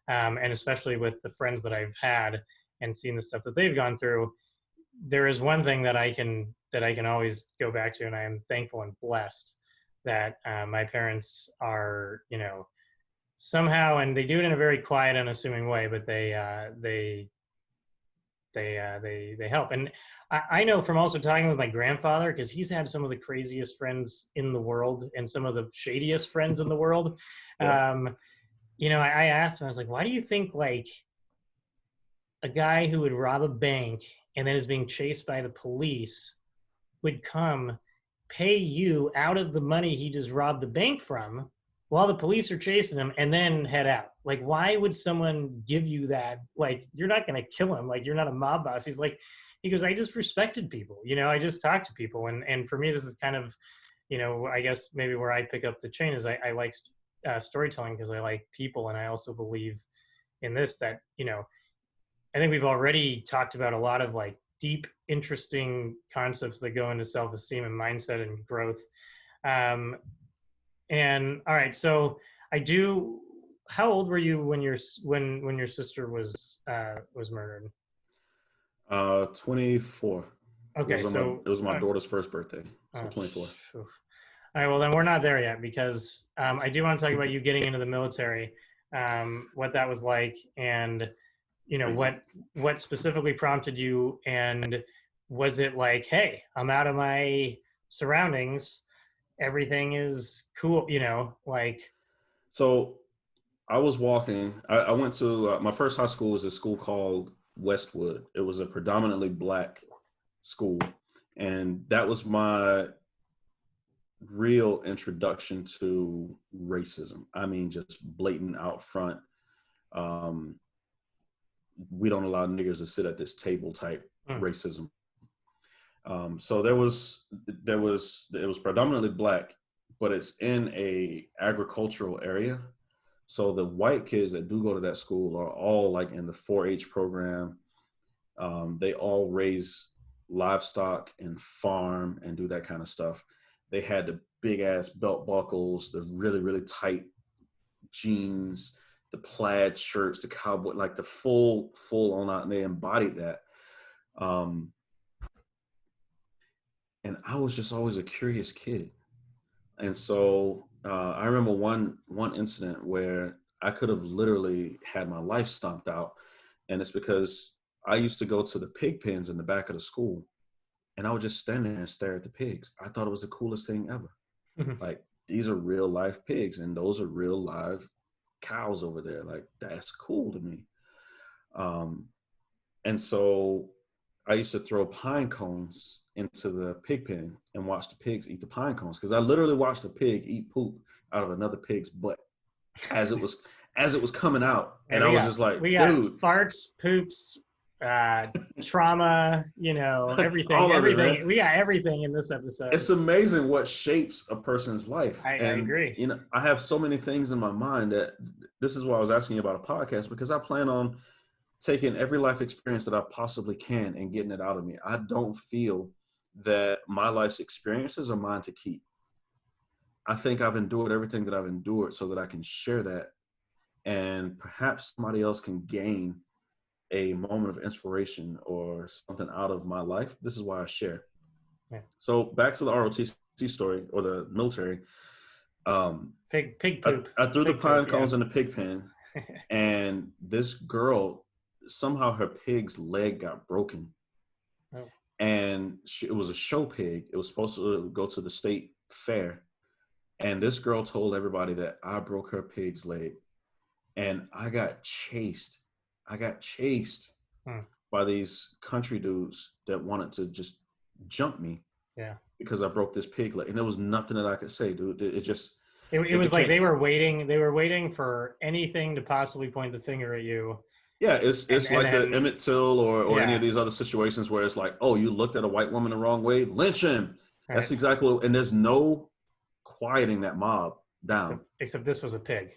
and especially with the friends that I've had and seen the stuff that they've gone through, there is one thing that I can always go back to, and I am thankful and blessed that my parents are, somehow, and they do it in a very quiet, unassuming way, but they help. And I know from also talking with my grandfather, because he's had some of the craziest friends in the world and some of the shadiest friends in the world. Yeah. I asked him, I was like, why do you think like a guy who would rob a bank and then is being chased by the police would come pay you out of the money he just robbed the bank from while the police are chasing him and then head out? Like, why would someone give you that? Like, you're not going to kill him. Like, you're not a mob boss. He goes, I just respected people. I just talked to people. And for me, this is kind of, I guess maybe where I pick up the chain is I like storytelling because I like people. And I also believe in this, that, I think we've already talked about a lot of like deep, interesting concepts that go into self-esteem and mindset and growth. And all right, so I do. How old were you when your sister was murdered? 24. Okay, so It was my daughter's first birthday, so uh, 24. all right, well then we're not there yet, because I do want to talk about you getting into the military, what that was like, and Crazy. what specifically prompted you, and was it like, hey, I'm out of my surroundings, everything is cool, like. So I was walking. I went to my first high school was a school called Westwood. It was a predominantly black school, and that was my real introduction to racism. I mean, just blatant out front. Um, we don't allow niggers to sit at this table type racism. So it was predominantly black, but it's in a agricultural area. So the white kids that do go to that school are all like in the 4-H program. They all raise livestock and farm and do that kind of stuff. They had the big ass belt buckles, the really, really tight jeans, the plaid shirts, the cowboy, like the full on out, and they embodied that. And I was just always a curious kid. And so I remember one incident where I could have literally had my life stomped out. And it's because I used to go to the pig pens in the back of the school, and I would just stand there and stare at the pigs. I thought it was the coolest thing ever. Like, these are real live pigs, and those are real live cows over there. Like, that's cool to me. And so I used to throw pine cones into the pig pen and watch the pigs eat the pine cones, because I literally watched a pig eat poop out of another pig's butt as it was coming out, and I was just like, we got dude, farts, poops, trauma, everything, all of it, man. We got everything in this episode. It's amazing what shapes a person's life. I agree. I have so many things in my mind that this is why I was asking you about a podcast, because I plan on taking every life experience that I possibly can and getting it out of me. I don't feel that my life's experiences are mine to keep. I think I've endured everything that I've endured so that I can share that, and perhaps somebody else can gain a moment of inspiration or something out of my life. This is why I share. Yeah. So back to the ROTC story, or the military. Pig poop. I threw pig the pine poop, cones in the pig pen, and this girl, somehow her pig's leg got broken. Oh. And it was a show pig. It was supposed to go to the state fair. And this girl told everybody that I broke her pig's leg. And I got chased. By these country dudes that wanted to just jump me. Yeah. Because I broke this pig leg. And there was nothing that I could say, dude. It was like they were waiting for anything to possibly point the finger at you. Yeah, it's like the Emmett Till or any of these other situations where it's like, oh, you looked at a white woman the wrong way, lynch him. Right. That's exactly what, and there's no quieting that mob down. Except this was a pig.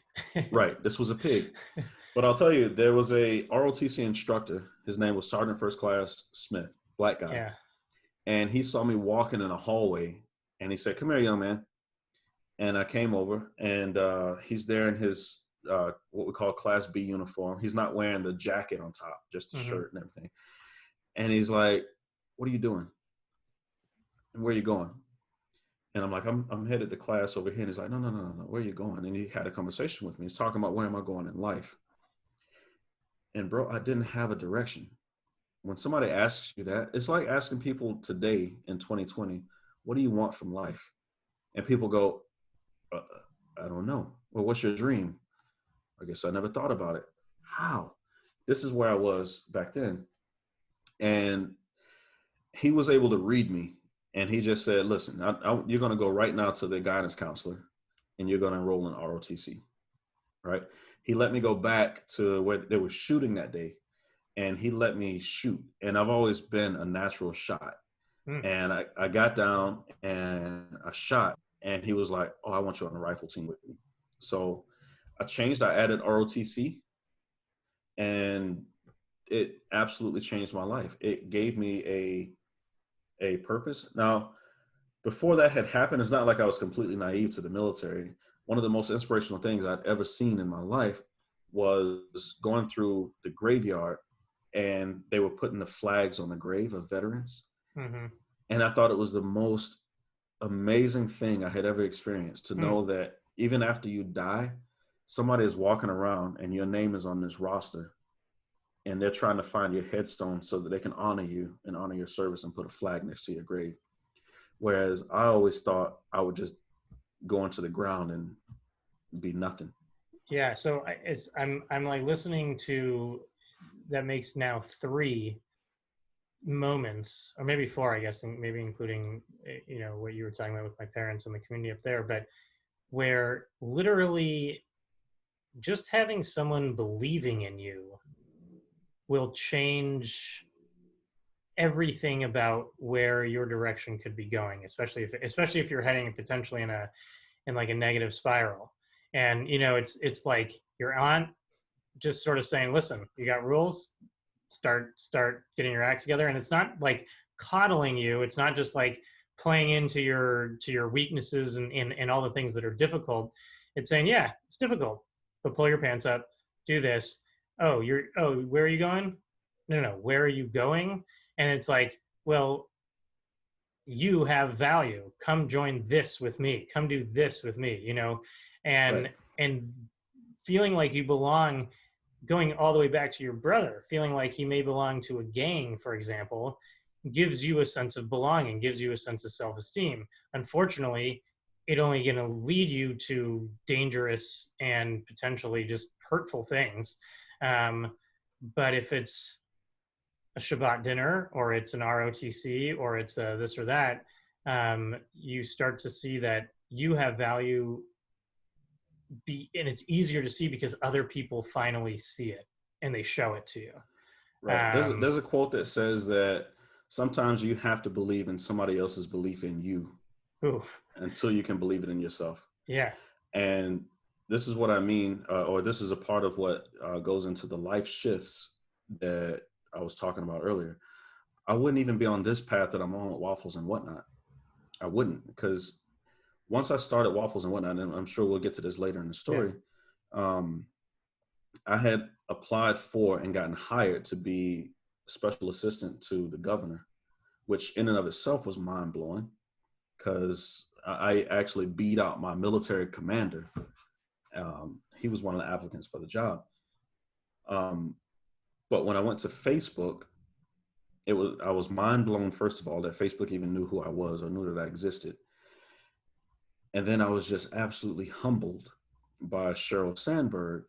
Right. This was a pig. But I'll tell you, there was a ROTC instructor. His name was Sergeant First Class Smith, black guy. Yeah. And he saw me walking in a hallway and he said, "Come here, young man." And I came over and he's there in his what we call Class B uniform. He's not wearing the jacket on top, just the shirt and everything. And he's like, "What are you doing? And where are you going?" And I'm like, I'm headed to class over here. And he's like, no, where are you going? And he had a conversation with me. He's talking about where am I going in life? And bro, I didn't have a direction. When somebody asks you that, it's like asking people today in 2020, what do you want from life? And people go, I don't know. Well, what's your dream? I guess I never thought about it. How? This is where I was back then. And he was able to read me. And he just said, listen, you're going to go right now to the guidance counselor and you're going to enroll in ROTC, right? He let me go back to where they were shooting that day and he let me shoot. And I've always been a natural shot. And I got down and I shot and he was like, oh, I want you on the rifle team with me. So I changed, I added ROTC and it absolutely changed my life. It gave me a purpose. Now, before that had happened, it's not like I was completely naive to the military. One of the most inspirational things I'd ever seen in my life was going through the graveyard and they were putting the flags on the grave of veterans. And I thought it was the most amazing thing I had ever experienced to know that even after you die, somebody is walking around and your name is on this roster and they're trying to find your headstone so that they can honor you and honor your service and put a flag next to your grave. Whereas I always thought I would just go into the ground and be nothing. Yeah. So I'm like listening to, that makes now 3 moments, or maybe 4, I guess, and maybe including, you know, what you were talking about with my parents and the community up there, but where literally just having someone believing in you will change everything about where your direction could be going, especially if you're heading potentially in like a negative spiral. And you know, it's like your aunt just sort of saying, listen, you got rules, start getting your act together. And it's not like coddling you, it's not just like playing into your weaknesses and all the things that are difficult. It's saying, yeah, it's difficult, but pull your pants up, do this. Oh, where are you going? No, where are you going? And it's like, well, you have value. Come join this with me. Come do this with me, you know? And feeling like you belong, going all the way back to your brother, feeling like he may belong to a gang, for example, gives you a sense of belonging, gives you a sense of self-esteem. Unfortunately, it only going to lead you to dangerous and potentially just hurtful things. But if it's a Shabbat dinner or it's an ROTC or it's a this or that, you start to see that you have value, and it's easier to see because other people finally see it and they show it to you. Right. There's a quote that says that sometimes you have to believe in somebody else's belief in you until you can believe it in yourself. Yeah. And this is what I mean, or this is a part of what goes into the life shifts that I was talking about earlier. I wouldn't even be on this path that I'm on with Waffles and Whatnot. I wouldn't, because once I started Waffles and Whatnot, and I'm sure we'll get to this later in the story, I had applied for and gotten hired to be special assistant to the governor, which in and of itself was mind blowing because I actually beat out my military commander. He was one of the applicants for the job. But when I went to Facebook, I was mind blown, first of all, that Facebook even knew who I was or knew that I existed. And then I was just absolutely humbled by Sheryl Sandberg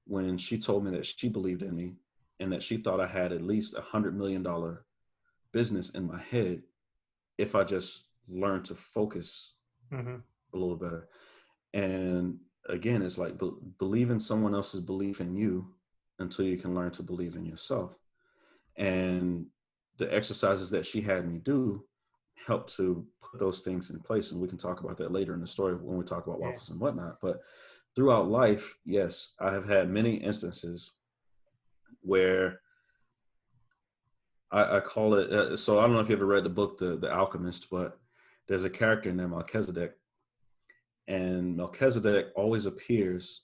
when she told me that she believed in me and that she thought I had at least $100 million business in my head if I just learned to focus a little better. And again, it's like believe in someone else's belief in you until you can learn to believe in yourself. And the exercises that she had me do helped to put those things in place. And we can talk about that later in the story when we talk about Yeah. waffles and whatnot. But throughout life, yes, I have had many instances where I call it, so I don't know if you ever read the book, The Alchemist, but there's a character named Melchizedek. And Melchizedek always appears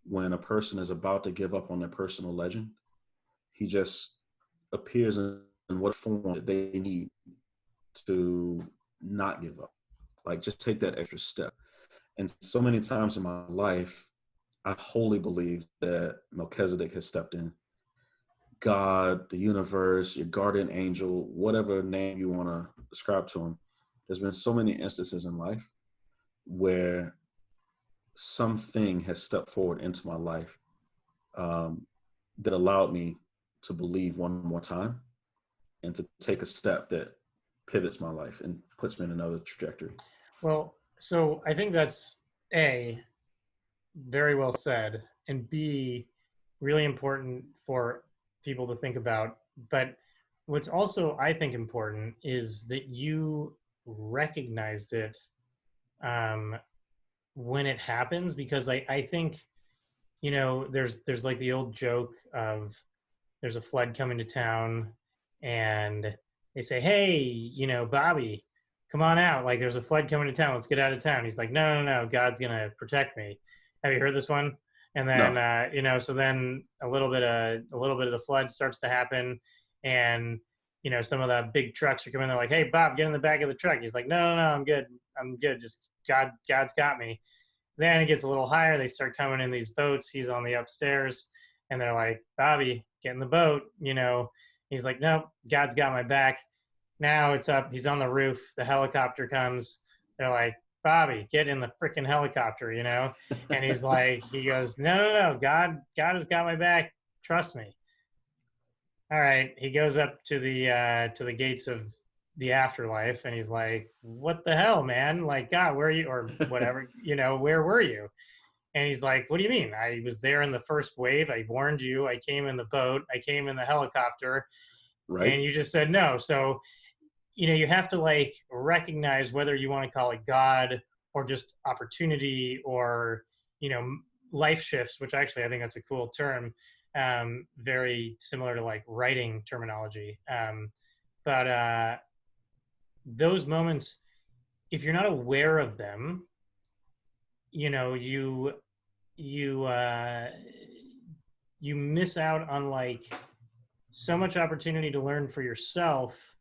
when a person is about to give up on their personal legend. He just appears in what form that they need to not give up, like just take that extra step. And so many times in my life, I wholly believe that Melchizedek has stepped in. God, the universe, your guardian angel, whatever name you want to ascribe to him. There's been so many instances in life where something has stepped forward into my life, um, that allowed me to believe one more time and to take a step that pivots my life and puts me in another trajectory. Well, so I think that's A, very well said, and B, really important for people to think about. But what's also, I think, important is that you recognized it um, when it happens, because I think, there's like the old joke of there's a flood coming to town and they say, hey, Bobby, come on out. Like there's a flood coming to town. Let's get out of town. He's like, no, no, no. God's going to protect me. Have you heard this one? And then, No, so then a little bit of the flood starts to happen. And, some of the big trucks are coming. They're like, hey, Bob, get in the back of the truck. He's like, no, no, no, I'm good. I'm good. Just God's got me. Then it gets a little higher. They start coming in these boats. He's on the upstairs, and they're like, Bobby, get in the boat. He's like, nope, God's got my back. Now it's up. He's on the roof. The helicopter comes. They're like, Bobby, get in the freaking helicopter, And he goes, no, no, no, God has got my back. Trust me. All right. He goes up to the gates of the afterlife, and he's like, what the hell, man? Like, God, where are you? Or whatever, where were you? And he's like, what do you mean? I was there in the first wave. I warned you. I came in the boat. I came in the helicopter. right? And you just said no. So, you have to like recognize whether you want to call it God or just opportunity or, life shifts, which actually I think that's a cool term. Very similar to like writing terminology. But those moments, if you're not aware of them, you you miss out on like so much opportunity to learn for yourself,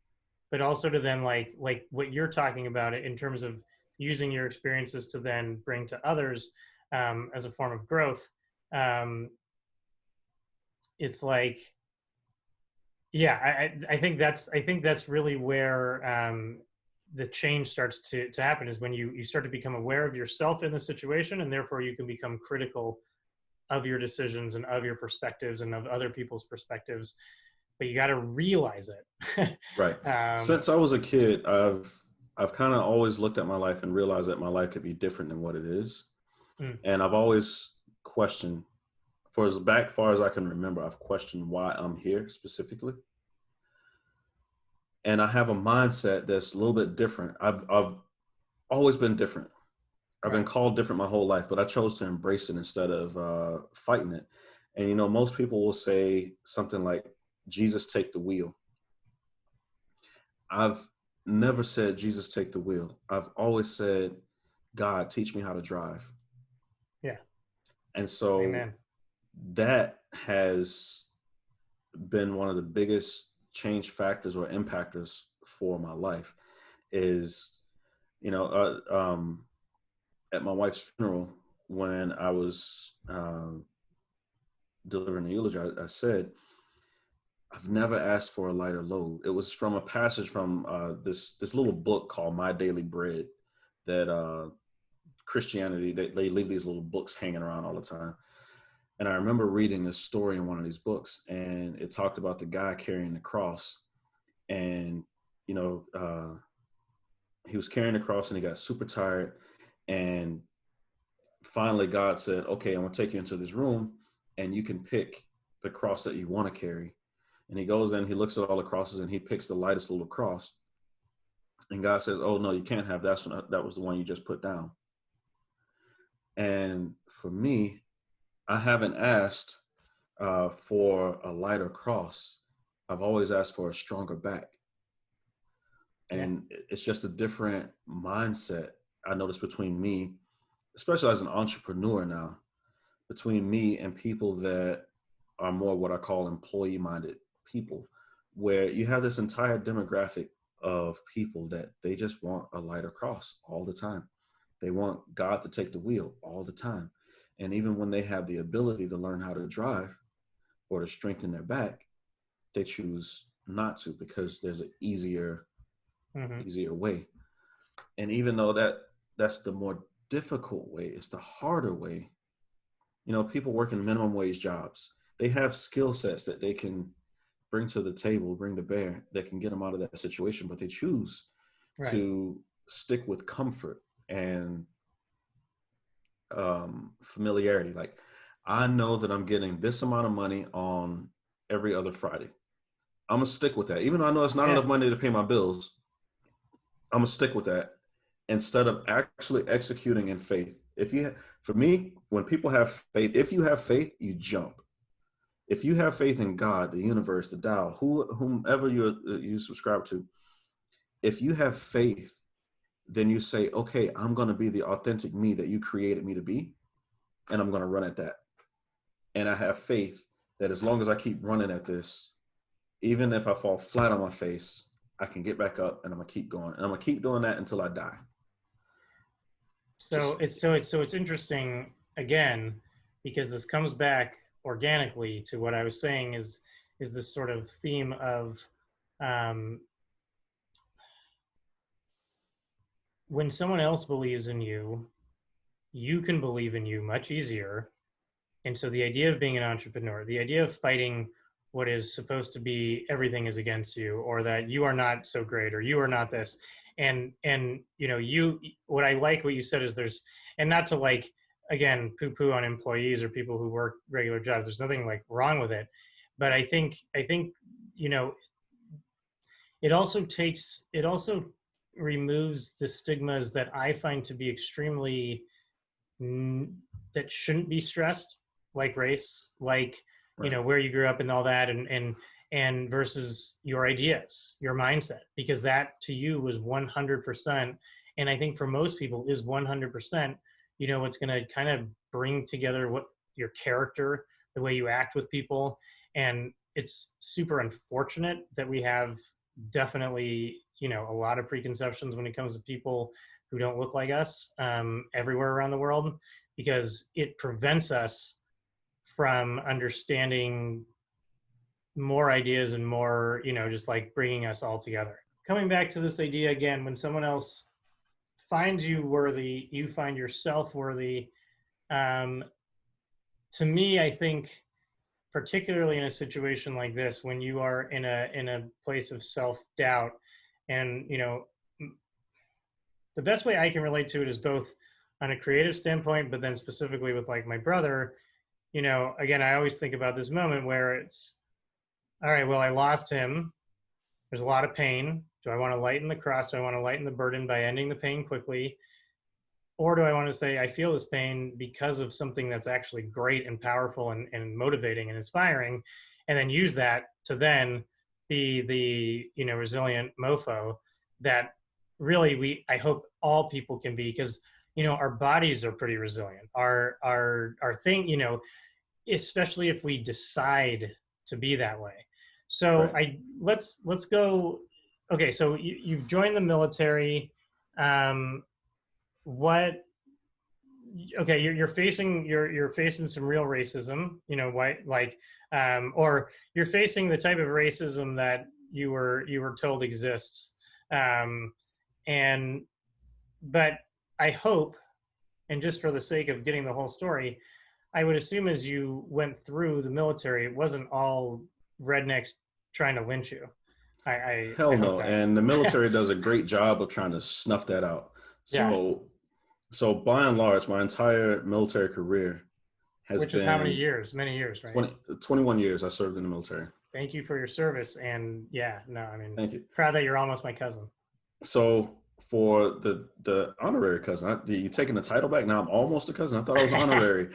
but also to then like what you're talking about in terms of using your experiences to then bring to others, as a form of growth. um, it's like, yeah, I think that's really where the change starts to happen, is when you start to become aware of yourself in the situation, and therefore you can become critical of your decisions and of your perspectives and of other people's perspectives, but you got to realize it. Right. um, Since I was a kid, I've kind of always looked at my life and realized that my life could be different than what it is. mm, And I've always questioned, for as back far as I can remember, I've questioned why I'm here specifically. And I have a mindset that's a little bit different. I've always been different. I've been right. called different my whole life, but I chose to embrace it instead of fighting it. And most people will say something like, "Jesus, take the wheel." I've never said, "Jesus, take the wheel." I've always said, "God, teach me how to drive." Yeah. And so Amen. that has been one of the biggest change factors or impactors for my life. Is, you know, at my wife's funeral, when I was delivering the eulogy, I said, "I've never asked for a lighter load." It was from a passage from this little book called My Daily Bread that Christianity, they leave these little books hanging around all the time. And I remember reading this story in one of these books, and it talked about the guy carrying the cross. And, you know, he was carrying the cross and he got super tired. And finally, God said, "Okay, I'm going to take you into this room and you can pick the cross that you want to carry." And he goes in, he looks at all the crosses and he picks the lightest little cross. And God says, oh, no, you can't have that one. That was the one you just put down. And for me, I haven't asked for a lighter cross. I've always asked for a stronger back. Yeah. And it's just a different mindset I noticed between me, especially as an entrepreneur now, between me and people that are more what I call employee minded people, where you have this entire demographic of people that they just want a lighter cross all the time. They want God to take the wheel all the time. And even when they have the ability to learn how to drive or to strengthen their back, they choose not to because there's an easier way. And even though that's the more difficult way, it's the harder way. You know, people work in minimum wage jobs. They have skill sets that they can bring to the table, bring to bear, that can get them out of that situation, but they choose Right. to stick with comfort and familiarity. Like, I know that I'm getting this amount of money on every other Friday. I'm gonna stick with that, even though I know it's not enough money to pay my bills. I'm gonna stick with that instead of actually executing in faith. For me, when people have faith, if you have faith, you jump. If you have faith in God, the universe, the Tao, whomever you subscribe to, if you have faith, then you say, okay, I'm going to be the authentic me that you created me to be, and I'm going to run at that. And I have faith that as long as I keep running at this, even if I fall flat on my face, I can get back up and I'm going to keep going. And I'm going to keep doing that until I die. So it's interesting again, because this comes back organically to what I was saying is this sort of theme of when someone else believes in you, you can believe in you much easier. And so the idea of being an entrepreneur, the idea of fighting what is supposed to be everything is against you, or that you are not so great, or you are not this. And you know, what I like what you said is there's, and not to like, again, poo-poo on employees or people who work regular jobs. There's nothing like wrong with it. But I think, you know, it also removes the stigmas that I find to be extremely that shouldn't be stressed, like race, like you know where you grew up and all that, and versus your ideas, your mindset, because that to you was 100%, and I think for most people is 100%. You know, what's going to kind of bring together what your character, the way you act with people, and it's super unfortunate that we have definitely, you know, a lot of preconceptions when it comes to people who don't look like us everywhere around the world, because it prevents us from understanding more ideas and more, you know, just like bringing us all together. Coming back to this idea again, when someone else finds you worthy, you find yourself worthy. To me, I think, particularly in a situation like this, when you are in a place of self-doubt, and you know, the best way I can relate to it is both on a creative standpoint, but then specifically with like my brother, you know, again, I always think about this moment where it's, all right, well, I lost him. There's a lot of pain. Do I want to lighten the cross? Do I want to lighten the burden by ending the pain quickly? Or do I want to say, I feel this pain because of something that's actually great and powerful and motivating and inspiring, and then use that to then be the, you know, resilient mofo that really I hope all people can be, because, you know, our bodies are pretty resilient. Our thing, you know, especially if we decide to be that way. So let's go. Okay, so you've joined the military. What? Okay, you're facing some real racism. You know, white, like, or you're facing the type of racism that you were told exists. And but I hope, and just for the sake of getting the whole story, I would assume as you went through the military, it wasn't all rednecks trying to lynch you. Hell I hope no. that. And the military does a great job of trying to snuff that out. Yeah. So by and large, my entire military career has Which been is how many years? Many years, right? 21 years I served in the military. Thank you for your service. And yeah, no, I mean, Thank you. proud that you're almost my cousin. So for the honorary cousin, you taking the title back? Now I'm almost a cousin. I thought I was honorary.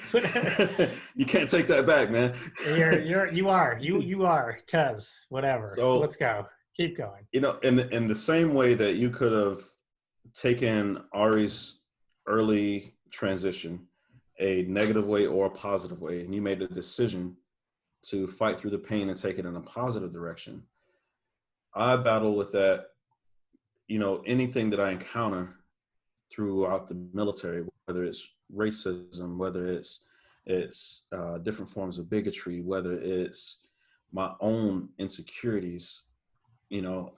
You can't take that back, man. You are, cuz whatever. So Let's go. Keep going. in the same way that you could have taken Ari's early transition a negative way or a positive way, and you made a decision to fight through the pain and take it in a positive direction. I battle with that, anything that I encounter throughout the military, whether it's racism, whether it's different forms of bigotry, whether it's my own insecurities, you know,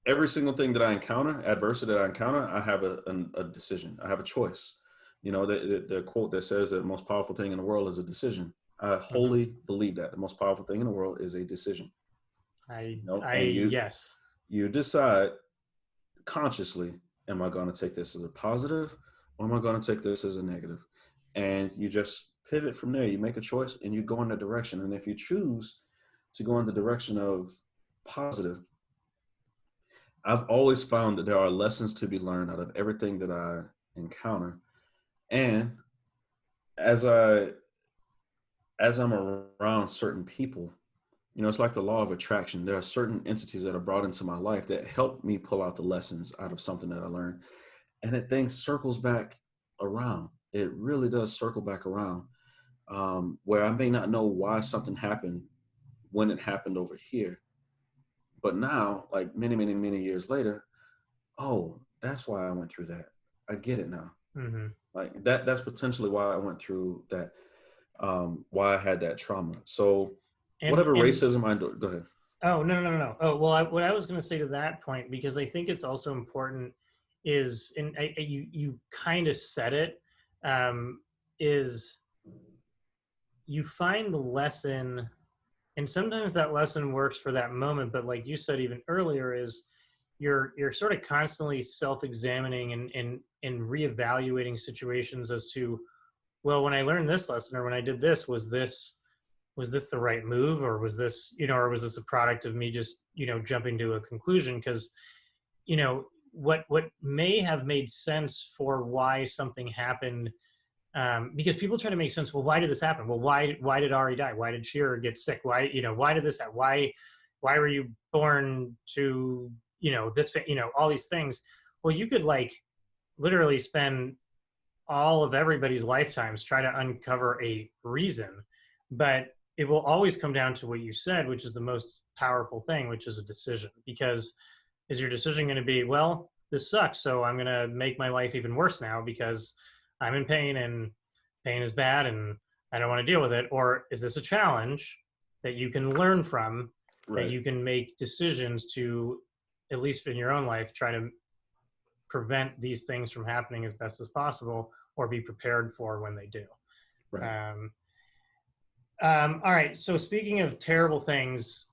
every single thing that I encounter, adversity that I encounter, I have a decision. I have a choice. The quote that says that the most powerful thing in the world is a decision. I wholly believe that the most powerful thing in the world is a decision. Yes. You decide consciously, am I going to take this as a positive or am I going to take this as a negative? And you just pivot from there. You make a choice and you go in that direction. And if you choose to go in the direction of positive, I've always found that there are lessons to be learned out of everything that I encounter. And as I'm around certain people, it's like the law of attraction. There are certain entities that are brought into my life that help me pull out the lessons out of something that I learned. And that thing circles back around. It really does circle back around, where I may not know why something happened when it happened over here. But now, like many, many, many years later, oh, that's why I went through that. I get it now. Mm-hmm. Like that's potentially why I went through that, why I had that trauma. So whatever racism I do, go ahead. Oh, no. Oh, well, what I was going to say to that point, because I think it's also important is, and you kind of said it, is you find the lesson, and sometimes that lesson works for that moment, but like you said even earlier, is you're sort of constantly self-examining and reevaluating situations as to, well, when I learned this lesson or when I did this, was this the right move, or was this a product of me just jumping to a conclusion? Because what may have made sense for why something happened, because people try to make sense. Well, why did this happen? Well, why did Ari die? Why did Shearer get sick? Why did this happen? Why were you born to this, all these things? Well, you could like literally spend all of everybody's lifetimes try to uncover a reason, but it will always come down to what you said, which is the most powerful thing, which is a decision. Because is your decision going to be, well, this sucks, so I'm going to make my life even worse now because I'm in pain and pain is bad and I don't want to deal with it? Or is this a challenge that you can learn from, right, that you can make decisions to, at least in your own life, try to prevent these things from happening as best as possible, or be prepared for when they do. Right. All right. So speaking of terrible things,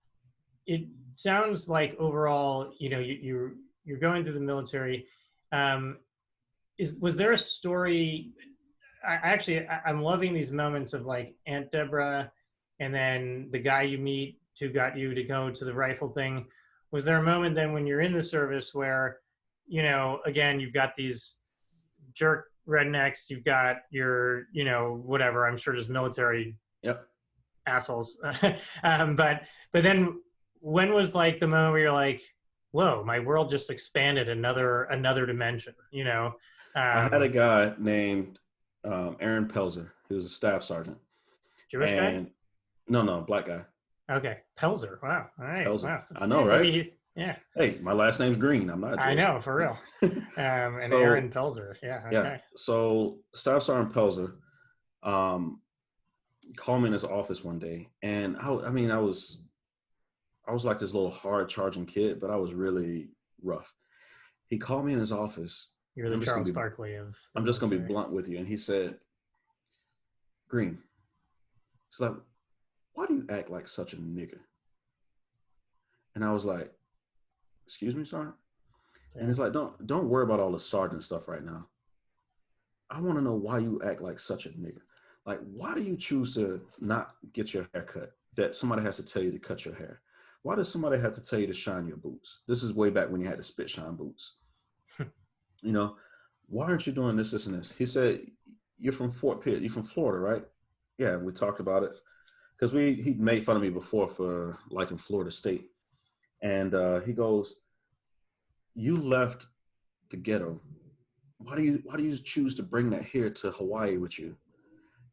it sounds like overall, you're going through the military. Was there a story? I'm loving these moments of like Aunt Deborah, and then the guy you meet who got you to go to the rifle thing. Was there a moment then when you're in the service where, again, you've got these jerk rednecks, you've got your, whatever, I'm sure just military assholes. But then when was like the moment where you're like, whoa, my world just expanded another dimension, I had a guy named Aaron Pelzer. He was a staff sergeant. Jewish guy? No, black guy. Okay. Pelzer. Wow. All right. Pelzer. Wow. I know, right? Yeah. Hey, my last name's Green. I'm not Jewish. I know, for real. And so, Aaron Pelzer. Yeah. Okay. Yeah. So Staff Sergeant Pelzer called me in his office one day, and I was like this little hard charging kid, but I was really rough. He called me in his office. You're the Charles Barkley of. I'm just going to be blunt with you. And he said, Green, he's like, why do you act like such a nigga? And I was like, excuse me, Sergeant? Yeah. And he's like, don't worry about all the sergeant stuff right now. I want to know why you act like such a nigga. Like, why do you choose to not get your hair cut? That somebody has to tell you to cut your hair. Why does somebody have to tell you to shine your boots? This is way back when you had to spit shine boots. You know, why aren't you doing this, this, and this? He said, you're from Fort Pitt. You're from Florida, right? Yeah, we talked about it. Because he made fun of me before for liking Florida State. And he goes, you left the ghetto. Why do you choose to bring that here to Hawaii with you?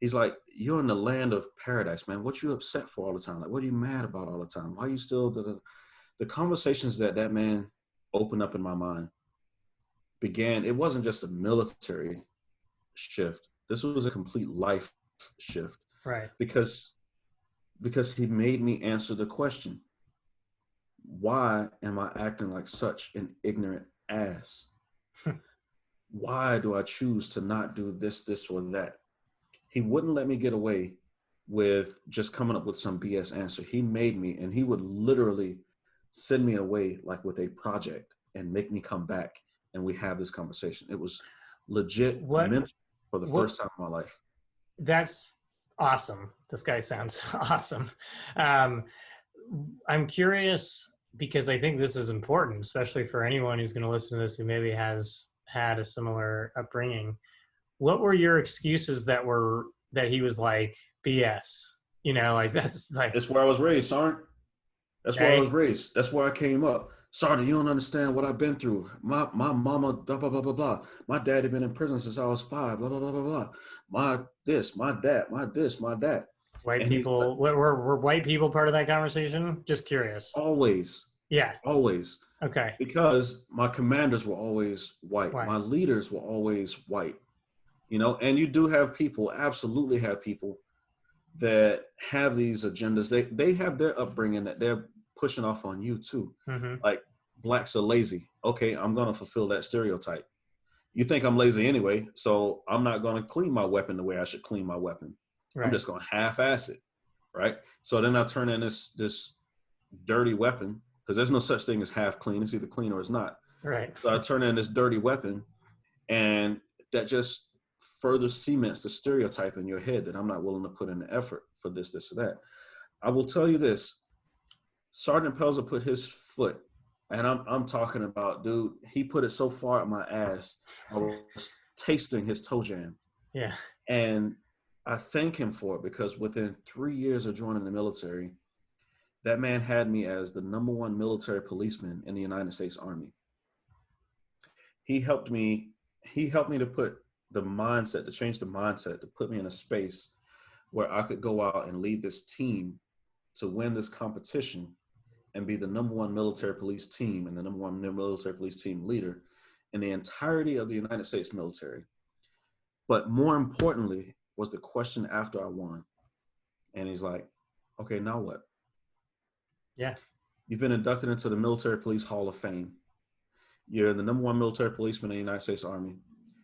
He's like, you're in the land of paradise, man. What you upset for all the time? Like, what are you mad about all the time? Why are you still the conversations that man opened up in my mind began. It wasn't just a military shift. This was a complete life shift. Right. Because he made me answer the question, why am I acting like such an ignorant ass? Why do I choose to not do this, or that? He wouldn't let me get away with just coming up with some BS answer. He made me, and he would literally send me away like with a project and make me come back, and we have this conversation. It was legit mental for the first time in my life. That's awesome. This guy sounds awesome. I'm curious because I think this is important, especially for anyone who's going to listen to this who maybe has had a similar upbringing. What were your excuses that he was like BS? You know, like that's where I was raised, Sergeant. That's where I was raised. That's where I came up. Sergeant, you don't understand what I've been through. My mama, blah, blah, blah, blah, blah. My dad had been in prison since I was 5, blah, blah, blah, blah, blah. My this, my dad, my this, my that. White people, were white people part of that conversation? Just curious. Always. Yeah. Always. Okay. Because my commanders were always white. My leaders were always white. You know, and you do have people, absolutely have people that have these agendas. They have their upbringing that they're pushing off on you too. Mm-hmm. Like, blacks are lazy. Okay, I'm going to fulfill that stereotype. You think I'm lazy anyway, so I'm not going to clean my weapon the way I should clean my weapon. Right. I'm just going to half-ass it, right? So then I turn in this dirty weapon, because there's no such thing as half clean. It's either clean or it's not. Right. So I turn in this dirty weapon, and that just further cements the stereotype in your head that I'm not willing to put in the effort for this, or that. I will tell you this. Sergeant Pelzer put his foot, and I'm talking about, dude, he put it so far up my ass, I was tasting his toe jam. Yeah. And I thank him for it, because within 3 years of joining the military, that man had me as the #1 military policeman in the United States Army. He helped me to put the mindset, to change the mindset, to put me in a space where I could go out and lead this team to win this competition and be the #1 military police team and the #1 military police team leader in the entirety of the United States military. But more importantly was the question after I won. And he's like, okay, now what? Yeah. You've been inducted into the Military Police Hall of Fame. You're the #1 military policeman in the United States Army.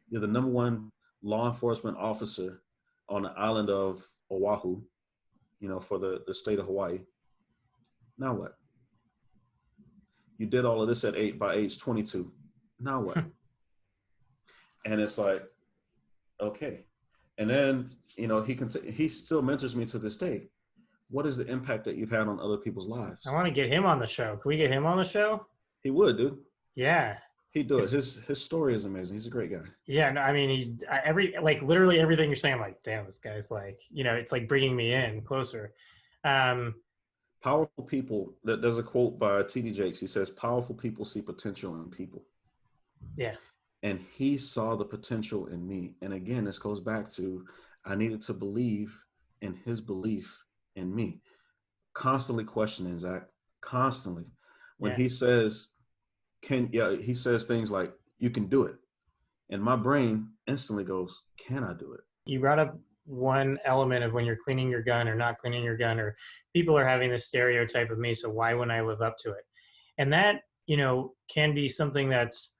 You're the #1 law enforcement officer on the island of Oahu, you know, for the state of Hawaii. Now what? You did all of this by age 22. Now what? And it's like, okay. And then, you know, he still mentors me to this day. What is the impact that you've had on other people's lives? I want to get him on the show. Can we get him on the show? He would, dude. Yeah. He'd do it. His story is amazing. He's a great guy. Yeah. No, I mean, literally everything you're saying, I'm like, damn, this guy's like, you know, it's like bringing me in closer. Powerful people. There's a quote by T.D. Jakes. He says, powerful people see potential in people. Yeah. And he saw the potential in me. And again, this goes back to, I needed to believe in his belief in me. Constantly questioning, Zach. Constantly. When he says, he says things like, you can do it. And my brain instantly goes, can I do it? You brought up one element of when you're cleaning your gun or not cleaning your gun, or people are having this stereotype of me, so why wouldn't I live up to it? And that, you know, can be something that's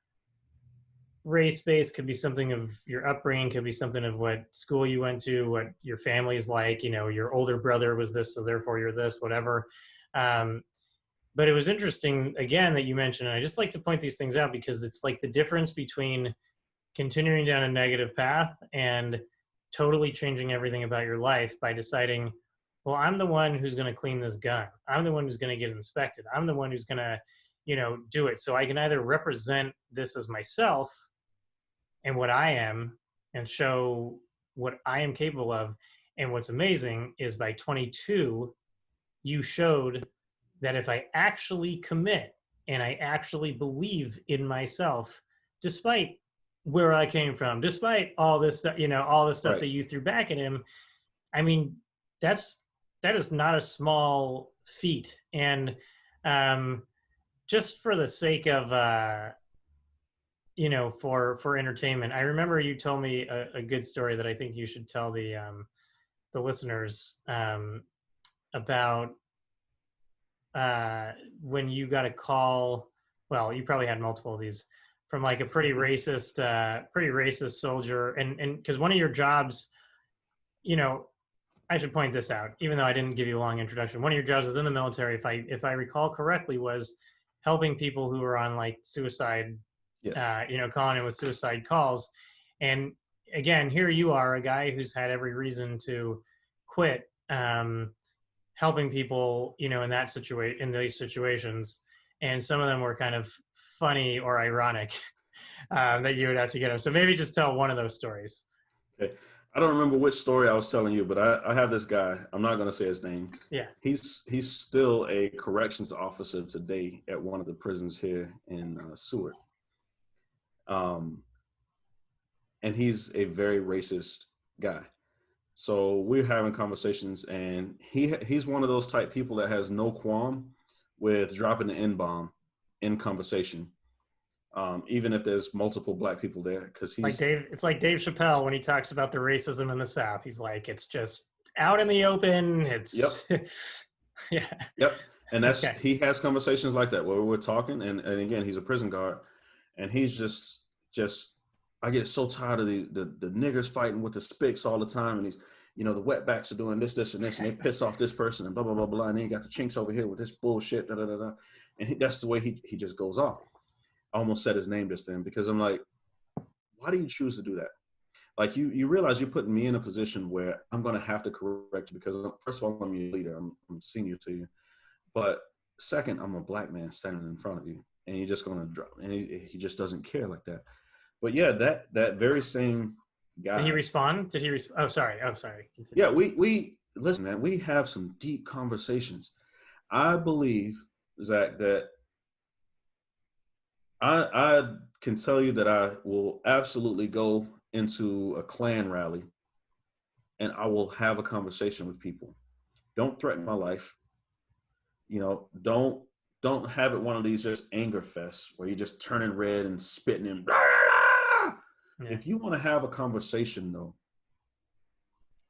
race-based, could be something of your upbringing, could be something of what school you went to, what your family's like, you know, your older brother was this, so therefore you're this, whatever. But it was interesting, again, that you mentioned, and I just like to point these things out because it's like the difference between continuing down a negative path and totally changing everything about your life by deciding, well, I'm the one who's going to clean this gun. I'm the one who's going to get inspected. I'm the one who's going to, do it. So I can either represent this as myself and what I am and show what I am capable of. And what's amazing is by 22, you showed that if I actually commit and I actually believe in myself, despite where I came from, despite all this stuff, all the stuff Right. that you threw back at him, I mean, that is not a small feat. And um, just for the sake of for entertainment, I remember you told me a good story that I think you should tell the listeners about when you got a call. Well, you probably had multiple of these from like a pretty racist soldier, and because one of your jobs, you know, I should point this out, even though I didn't give you a long introduction. One of your jobs within the military, if I recall correctly, was helping people who were on like suicide, Yes. calling in with suicide calls. And again, here you are, a guy who's had every reason to quit, helping people, in these situations. And some of them were kind of funny or ironic that you would have to get them. So maybe just tell one of those stories. Okay. I don't remember which story I was telling you, but I have this guy. I'm not going to say his name. Yeah. He's still a corrections officer today at one of the prisons here in Seward. And he's a very racist guy. So we're having conversations, and he's one of those type people that has no qualm with dropping the N-bomb in conversation, even if there's multiple black people there, because he's It's like Dave Chappelle when he talks about the racism in the South. He's like, it's just out in the open. yep, It's yeah. yep. And Okay. he has conversations like that where we're talking, and again, he's a prison guard, and he's just I get so tired of the niggers fighting with the spics all the time, and he's the wetbacks are doing this and this, and they piss off this person and blah blah blah blah, and then you got the chinks over here with this bullshit, da da da da, and that's the way he just goes off. I almost said his name just then because I'm like, why do you choose to do that? Like you realize you're putting me in a position where I'm going to have to correct you because first of all, I'm your leader, I'm senior to you, but second, I'm a black man standing in front of you, and you're just going to drop, and he just doesn't care like that. But yeah, that very same guy. Did he respond? Oh, sorry. Continue. Yeah, we listen, man. We have some deep conversations. I believe, Zach, that I can tell you that I will absolutely go into a Klan rally, and I will have a conversation with people. Don't threaten my life. Don't have it one of these just anger fests where you're just turning red and spitting and blah, blah, blah. Yeah. If you want to have a conversation though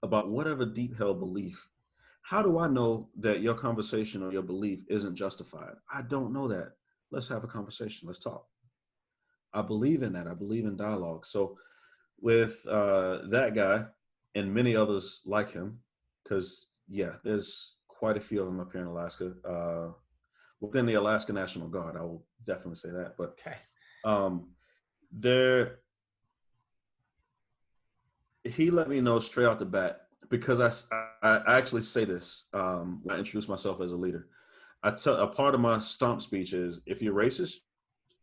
about whatever deep held belief, how do I know that your conversation or your belief isn't justified? I don't know that. Let's have a conversation. Let's talk. I believe in that. I believe in dialogue. So with that guy and many others like him, because yeah, there's quite a few of them up here in Alaska. Within the Alaska National Guard, I will definitely say that. But okay. He let me know straight out the bat, because I actually say this when I introduce myself as a leader. A part of my stump speech is, if you're racist,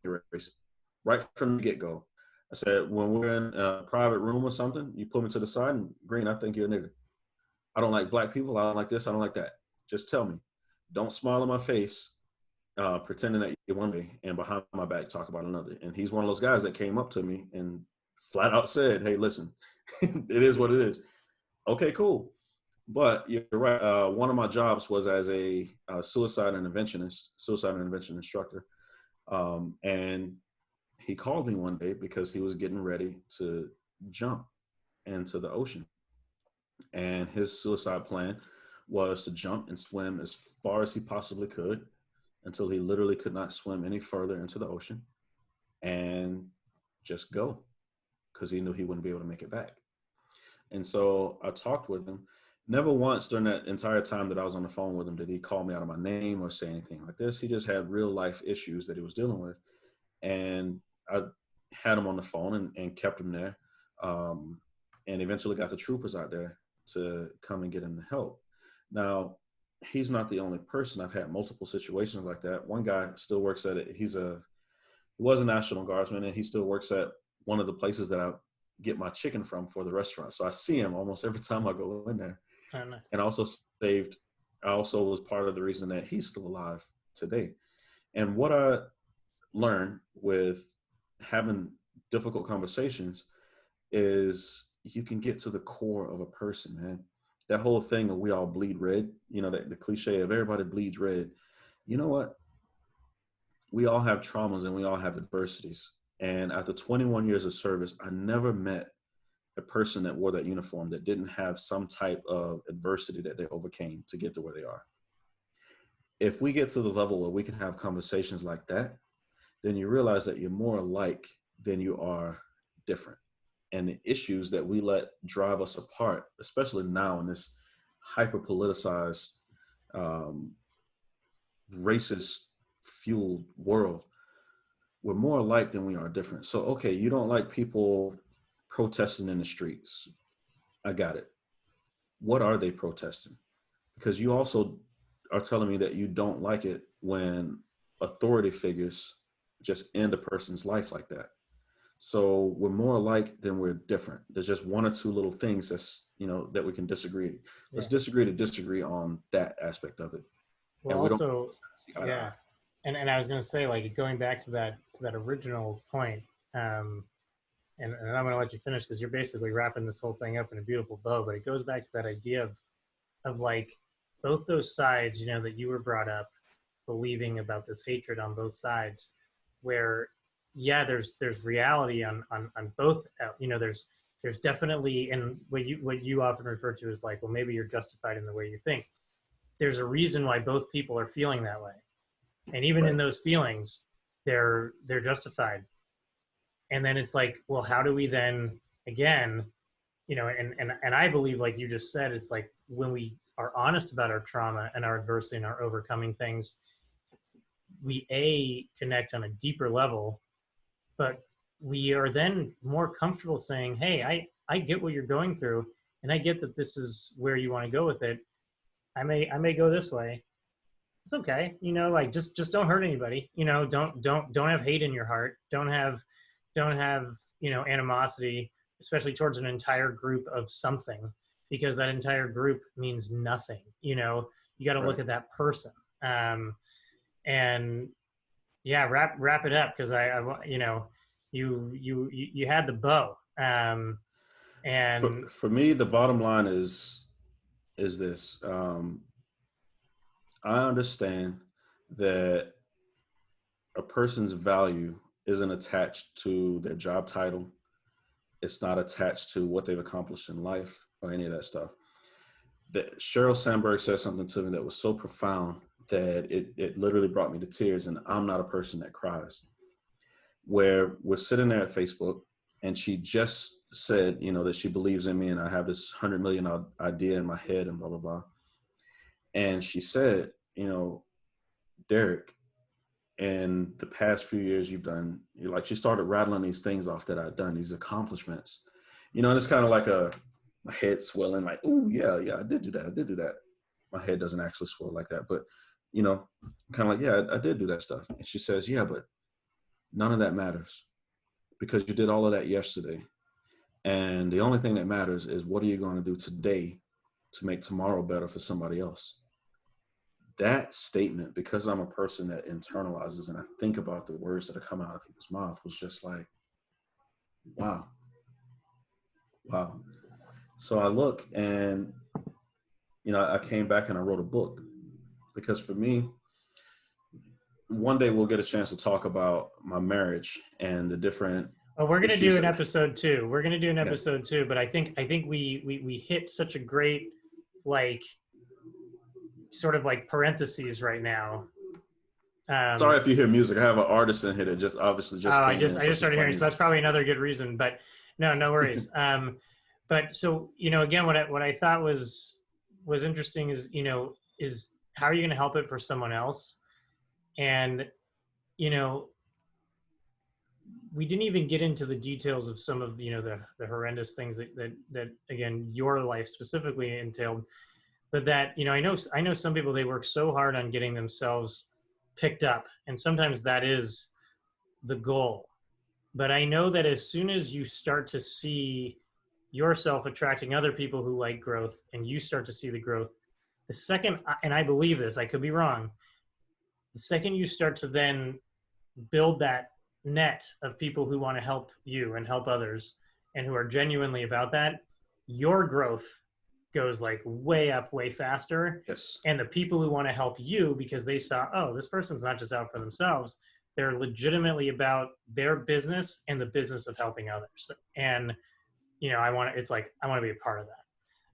you're racist. Right from the get-go. I said, when we're in a private room or something, you pull me to the side and, Green, I think you're a nigger. I don't like black people. I don't like this. I don't like that. Just tell me. Don't smile in my face, pretending that you're one way, and behind my back talk about another. And he's one of those guys that came up to me and flat out said, hey, listen, it is what it is. Okay, cool. But you're right. One of my jobs was as a suicide intervention instructor. And he called me one day because he was getting ready to jump into the ocean. And his suicide plan was to jump and swim as far as he possibly could until he literally could not swim any further into the ocean and just go, because he knew he wouldn't be able to make it back. And so I talked with him. Never once during that entire time that I was on the phone with him did he call me out of my name or say anything like this. He just had real life issues that he was dealing with. And I had him on the phone and kept him there. And eventually got the troopers out there to come and get him the help. Now, he's not the only person. I've had multiple situations like that. One guy still works at it. He was a National Guardsman, and he still works at one of the places that I get my chicken from for the restaurant. So I see him almost every time I go in there. Oh, nice. And I also was part of the reason that he's still alive today. And what I learned with having difficult conversations is you can get to the core of a person, man. That whole thing of we all bleed red, that the cliche of everybody bleeds red. You know what? We all have traumas and we all have adversities. And after 21 years of service, I never met a person that wore that uniform that didn't have some type of adversity that they overcame to get to where they are. If we get to the level where we can have conversations like that, then you realize that you're more alike than you are different. And the issues that we let drive us apart, especially now in this hyper politicized, racist fueled world, we're more alike than we are different. So, okay, you don't like people protesting in the streets. I got it. What are they protesting? Because you also are telling me that you don't like it when authority figures just end a person's life like that. So we're more alike than we're different. There's just one or two little things that we can disagree. Let's disagree to disagree on that aspect of it. Well, And we don't also, see eye to yeah. eye. And I was going to say, like, going back to that original point, and I'm going to let you finish because you're basically wrapping this whole thing up in a beautiful bow. But it goes back to that idea of like both those sides, that you were brought up believing about this hatred on both sides, where there's reality on both. There's definitely, and what you often refer to as like, well, maybe you're justified in the way you think. There's a reason why both people are feeling that way. And even in those feelings, they're justified. And then it's like, well, how do we then again, and I believe, like you just said, it's like when we are honest about our trauma and our adversity and our overcoming things, we connect on a deeper level, but we are then more comfortable saying, hey, I get what you're going through, and I get that this is where you want to go with it. I may go this way. It's okay, like just don't hurt anybody. Don't have hate in your heart. Don't have animosity, especially towards an entire group of something, because that entire group means nothing. You got to look at that person. And yeah, wrap it up, because I you had the bow. And For me, the bottom line is this. I understand that a person's value isn't attached to their job title. It's not attached to what they've accomplished in life or any of that stuff. That Sheryl Sandberg said something to me that was so profound that it literally brought me to tears. And I'm not a person that cries. Where we're sitting there at Facebook, and she just said, that she believes in me, and I have this 100 million idea in my head, and blah blah blah. And she said, Derrick, in the past few years she started rattling these things off that I'd done, these accomplishments, and it's kind of like my head swelling, like, oh yeah, I did do that. My head doesn't actually swell like that, but kind of like, yeah, I did do that stuff. And she says, yeah, but none of that matters, because you did all of that yesterday. And the only thing that matters is, what are you going to do today to make tomorrow better for somebody else? That statement, because I'm a person that internalizes and I think about the words that are coming out of people's mouth, was just like, wow. So I look, and, I came back and I wrote a book, because for me, one day we'll get a chance to talk about my marriage and the different. Oh, we're gonna do an episode 2. We're gonna do an episode 2, but I think we hit such a great, like, sort of like parentheses right now. Sorry if you hear music. I have an artist in here that just obviously just. I just started hearing, so that's probably another good reason. But no worries. But so again, what I thought was interesting is is how are you going to help it for someone else? And we didn't even get into the details of some of the horrendous things that again your life specifically entailed. but that, I know some people, they work so hard on getting themselves picked up, and sometimes that is the goal. But I know that as soon as you start to see yourself attracting other people who like growth, and you start to see the growth, the second, and I believe this, I could be wrong, the second you start to then build that net of people who want to help you and help others and who are genuinely about that, your growth goes like way up, way faster. Yes. And the people who want to help you, because they saw, oh, this person's not just out for themselves, they're legitimately about their business and the business of helping others. And, I want to be a part of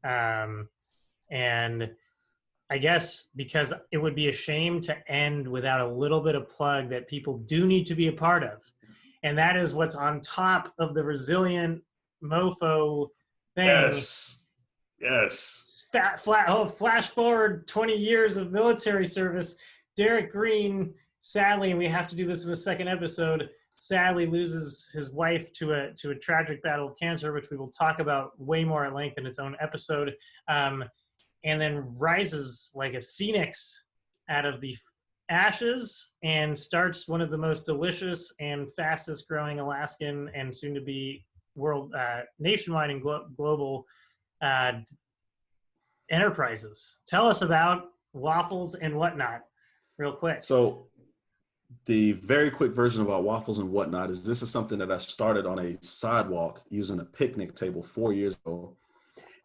that. And I guess because it would be a shame to end without a little bit of plug that people do need to be a part of. And that is what's on top of the resilient mofo thing. Yes. Flash forward 20 years of military service. Derrick Green, sadly, and we have to do this in a second episode, sadly loses his wife to a tragic battle of cancer, which we will talk about way more at length in its own episode. And then rises like a phoenix out of the ashes and starts one of the most delicious and fastest growing Alaskan and soon to be world nationwide and global enterprises. Tell us about Waffles and Whatnot real quick. So the very quick version about Waffles and Whatnot is this is something that I started on a sidewalk using a picnic table 4 years ago,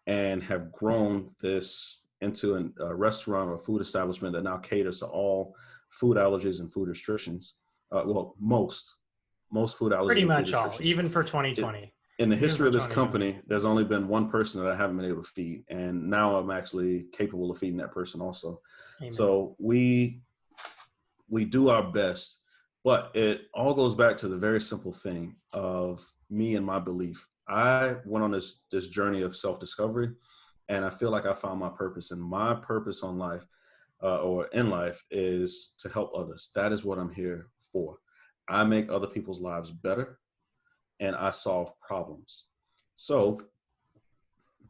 and have grown this into a restaurant or a food establishment that now caters to all food allergies and food restrictions. Most food allergies. Pretty and much food all, even for 2020. In the history of this company, there's only been one person that I haven't been able to feed, and now I'm actually capable of feeding that person also. Amen. So we do our best, but it all goes back to the very simple thing of me and my belief. I went on this journey of self-discovery, and I feel like I found my purpose. And my purpose on life, or in life, is to help others. That is what I'm here for. I make other people's lives better, and I solve problems. So,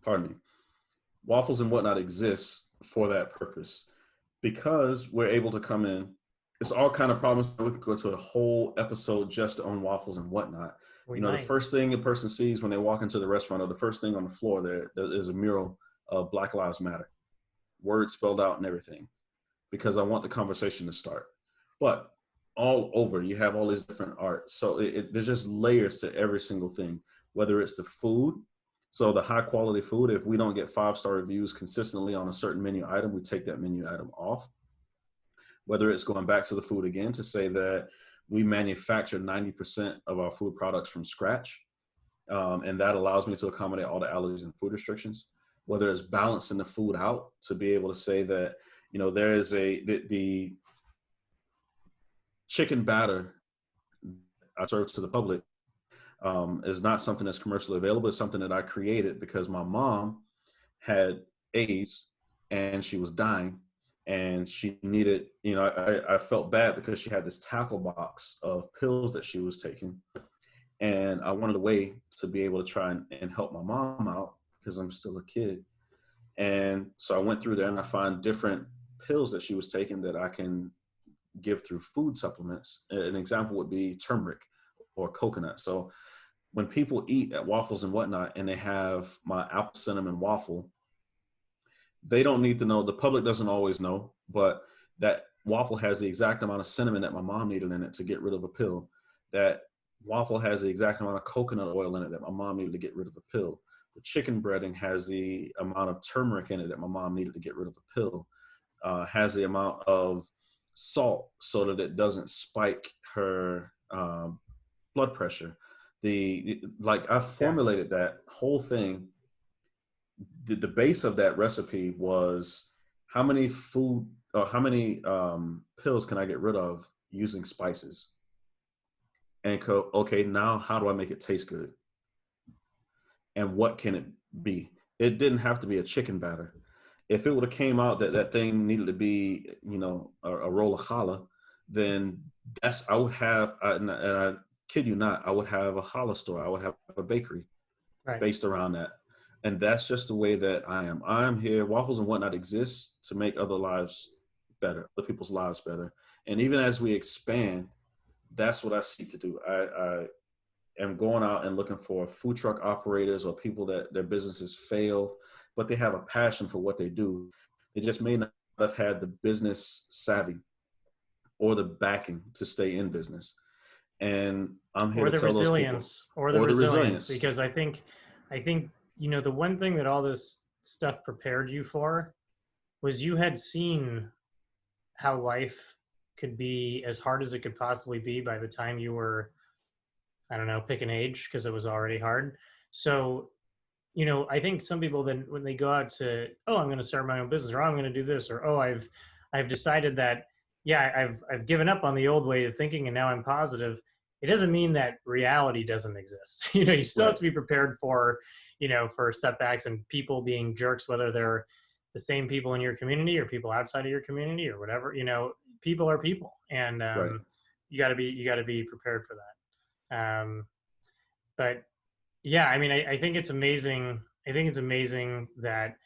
pardon me, Waffles and Whatnot exists for that purpose, because we're able to come in. It's all kind of problems. We could go to a whole episode just on Waffles and Whatnot. The first thing a person sees when they walk into the restaurant, or the first thing on the floor there is a mural of Black Lives Matter, words spelled out and everything, because I want the conversation to start. But all over, you have all these different art. So there's just layers to every single thing, whether it's the food. So the high quality food, if we don't get 5-star reviews consistently on a certain menu item, we take that menu item off. Whether it's going back to the food again to say that we manufacture 90% of our food products from scratch. And that allows me to accommodate all the allergies and food restrictions. Whether it's balancing the food out to be able to say that, there is the chicken batter I serve to the public is not something that's commercially available. It's something that I created because my mom had AIDS and she was dying. And she needed, I felt bad because she had this tackle box of pills that she was taking. And I wanted a way to be able to try and help my mom out because I'm still a kid. And so I went through there and I found different pills that she was taking that I can give through food supplements. An example would be turmeric or coconut. So when people eat at Waffles and Whatnot and they have my apple cinnamon waffle, they don't need to know, the public doesn't always know, but that waffle has the exact amount of cinnamon that my mom needed in it to get rid of a pill. That waffle has the exact amount of coconut oil in it that my mom needed to get rid of a pill. The chicken breading has the amount of turmeric in it that my mom needed to get rid of a pill. Has the amount of salt so that it doesn't spike her blood pressure. I formulated that whole thing. The base of that recipe was how many pills can I get rid of using spices? And okay, now how do I make it taste good? And what can it be? It didn't have to be a chicken batter. If it would have came out that thing needed to be, a roll of challah, then I would have, and I kid you not, I would have a challah store. I would have a bakery based around that. And that's just the way that I am. I'm here. Waffles and Whatnot exists to make other lives better, other people's lives better. And even as we expand, that's what I seek to do. I am going out and looking for food truck operators or people that their businesses failed, but they have a passion for what they do. They just may not have had the business savvy or the backing to stay in business. And I'm here or to the tell those people, resilience, or the or the resilience, resilience. because I think the one thing that all this stuff prepared you for was you had seen how life could be as hard as it could possibly be by the time you were, I don't know, pick an age, because it was already hard. So, I think some people then when they go out to, oh, I'm going to start my own business, or I'm going to do this, or oh, I've decided that, yeah, I've given up on the old way of thinking and now I'm positive. It doesn't mean that reality doesn't exist. You still have Right. to be prepared for, for setbacks and people being jerks, whether they're the same people in your community or people outside of your community or whatever. People are people, and Right. you got to be prepared for that. But yeah, I mean, I think it's amazing. I think it's amazing that,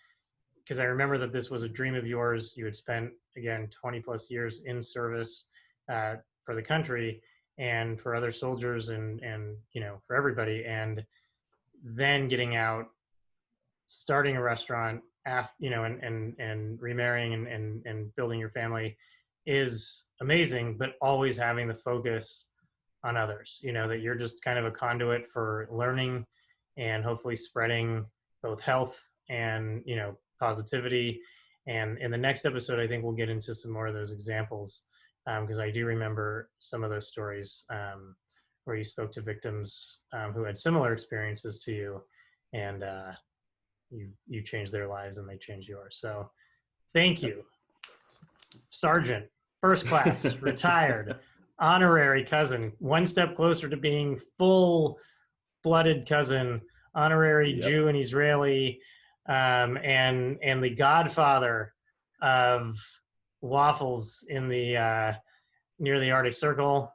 because I remember that this was a dream of yours. You had spent, again, 20 plus years in service for the country and for other soldiers, and for everybody, and then getting out, starting a restaurant after, and remarrying and building your family is amazing, but always having the focus on others, that you're just kind of a conduit for learning and hopefully spreading both health and, positivity. And in the next episode, I think we'll get into some more of those examples, because I do remember some of those stories, where you spoke to victims who had similar experiences to you, and you changed their lives and they changed yours. So thank you, Sergeant, first class, retired, honorary cousin, one step closer to being full-blooded cousin, honorary Yep. Jew and Israeli, and the godfather of waffles in the near the Arctic Circle.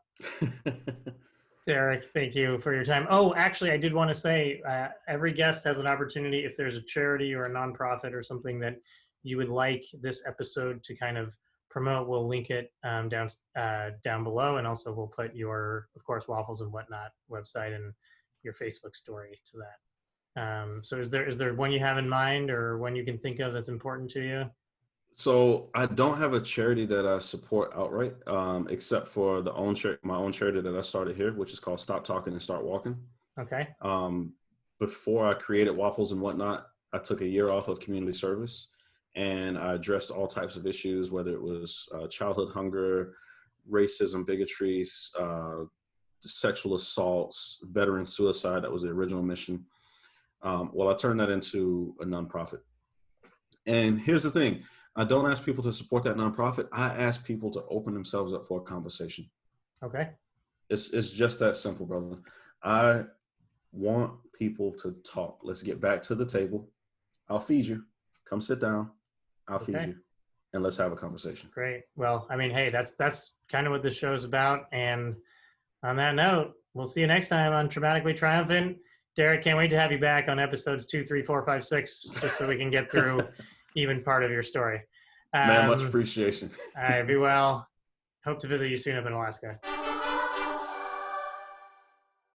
Derrick, thank you for your time. Oh, actually, I did want to say, every guest has an opportunity, if there's a charity or a nonprofit or something that you would like this episode to kind of promote, we'll link it down below, and also we'll put your, of course, Waffles and Whatnot website and your Facebook story to that. So is there one you have in mind, or one you can think of that's important to you? So I don't have a charity that I support outright, except for my own charity that I started here, which is called Stop Talking and Start Walking. Okay. Before I created Waffles and Whatnot, I took a year off of community service, and I addressed all types of issues, whether it was childhood hunger, racism, bigotry, sexual assaults, veteran suicide. That was the original mission. Well, I turned that into a nonprofit. And here's the thing. I don't ask people to support that nonprofit. I ask people to open themselves up for a conversation. Okay. It's just that simple, brother. I want people to talk. Let's get back to the table. I'll feed you. Come sit down. I'll feed you. And let's have a conversation. Great. Well, I mean, hey, that's kind of what this show is about. And on that note, we'll see you next time on Traumatically Triumphant. Derrick, can't wait to have you back on episodes 2, 3, 4, 5, 6, just so we can get through even part of your story. Man, much appreciation. All right, be well. Hope to visit you soon up in Alaska.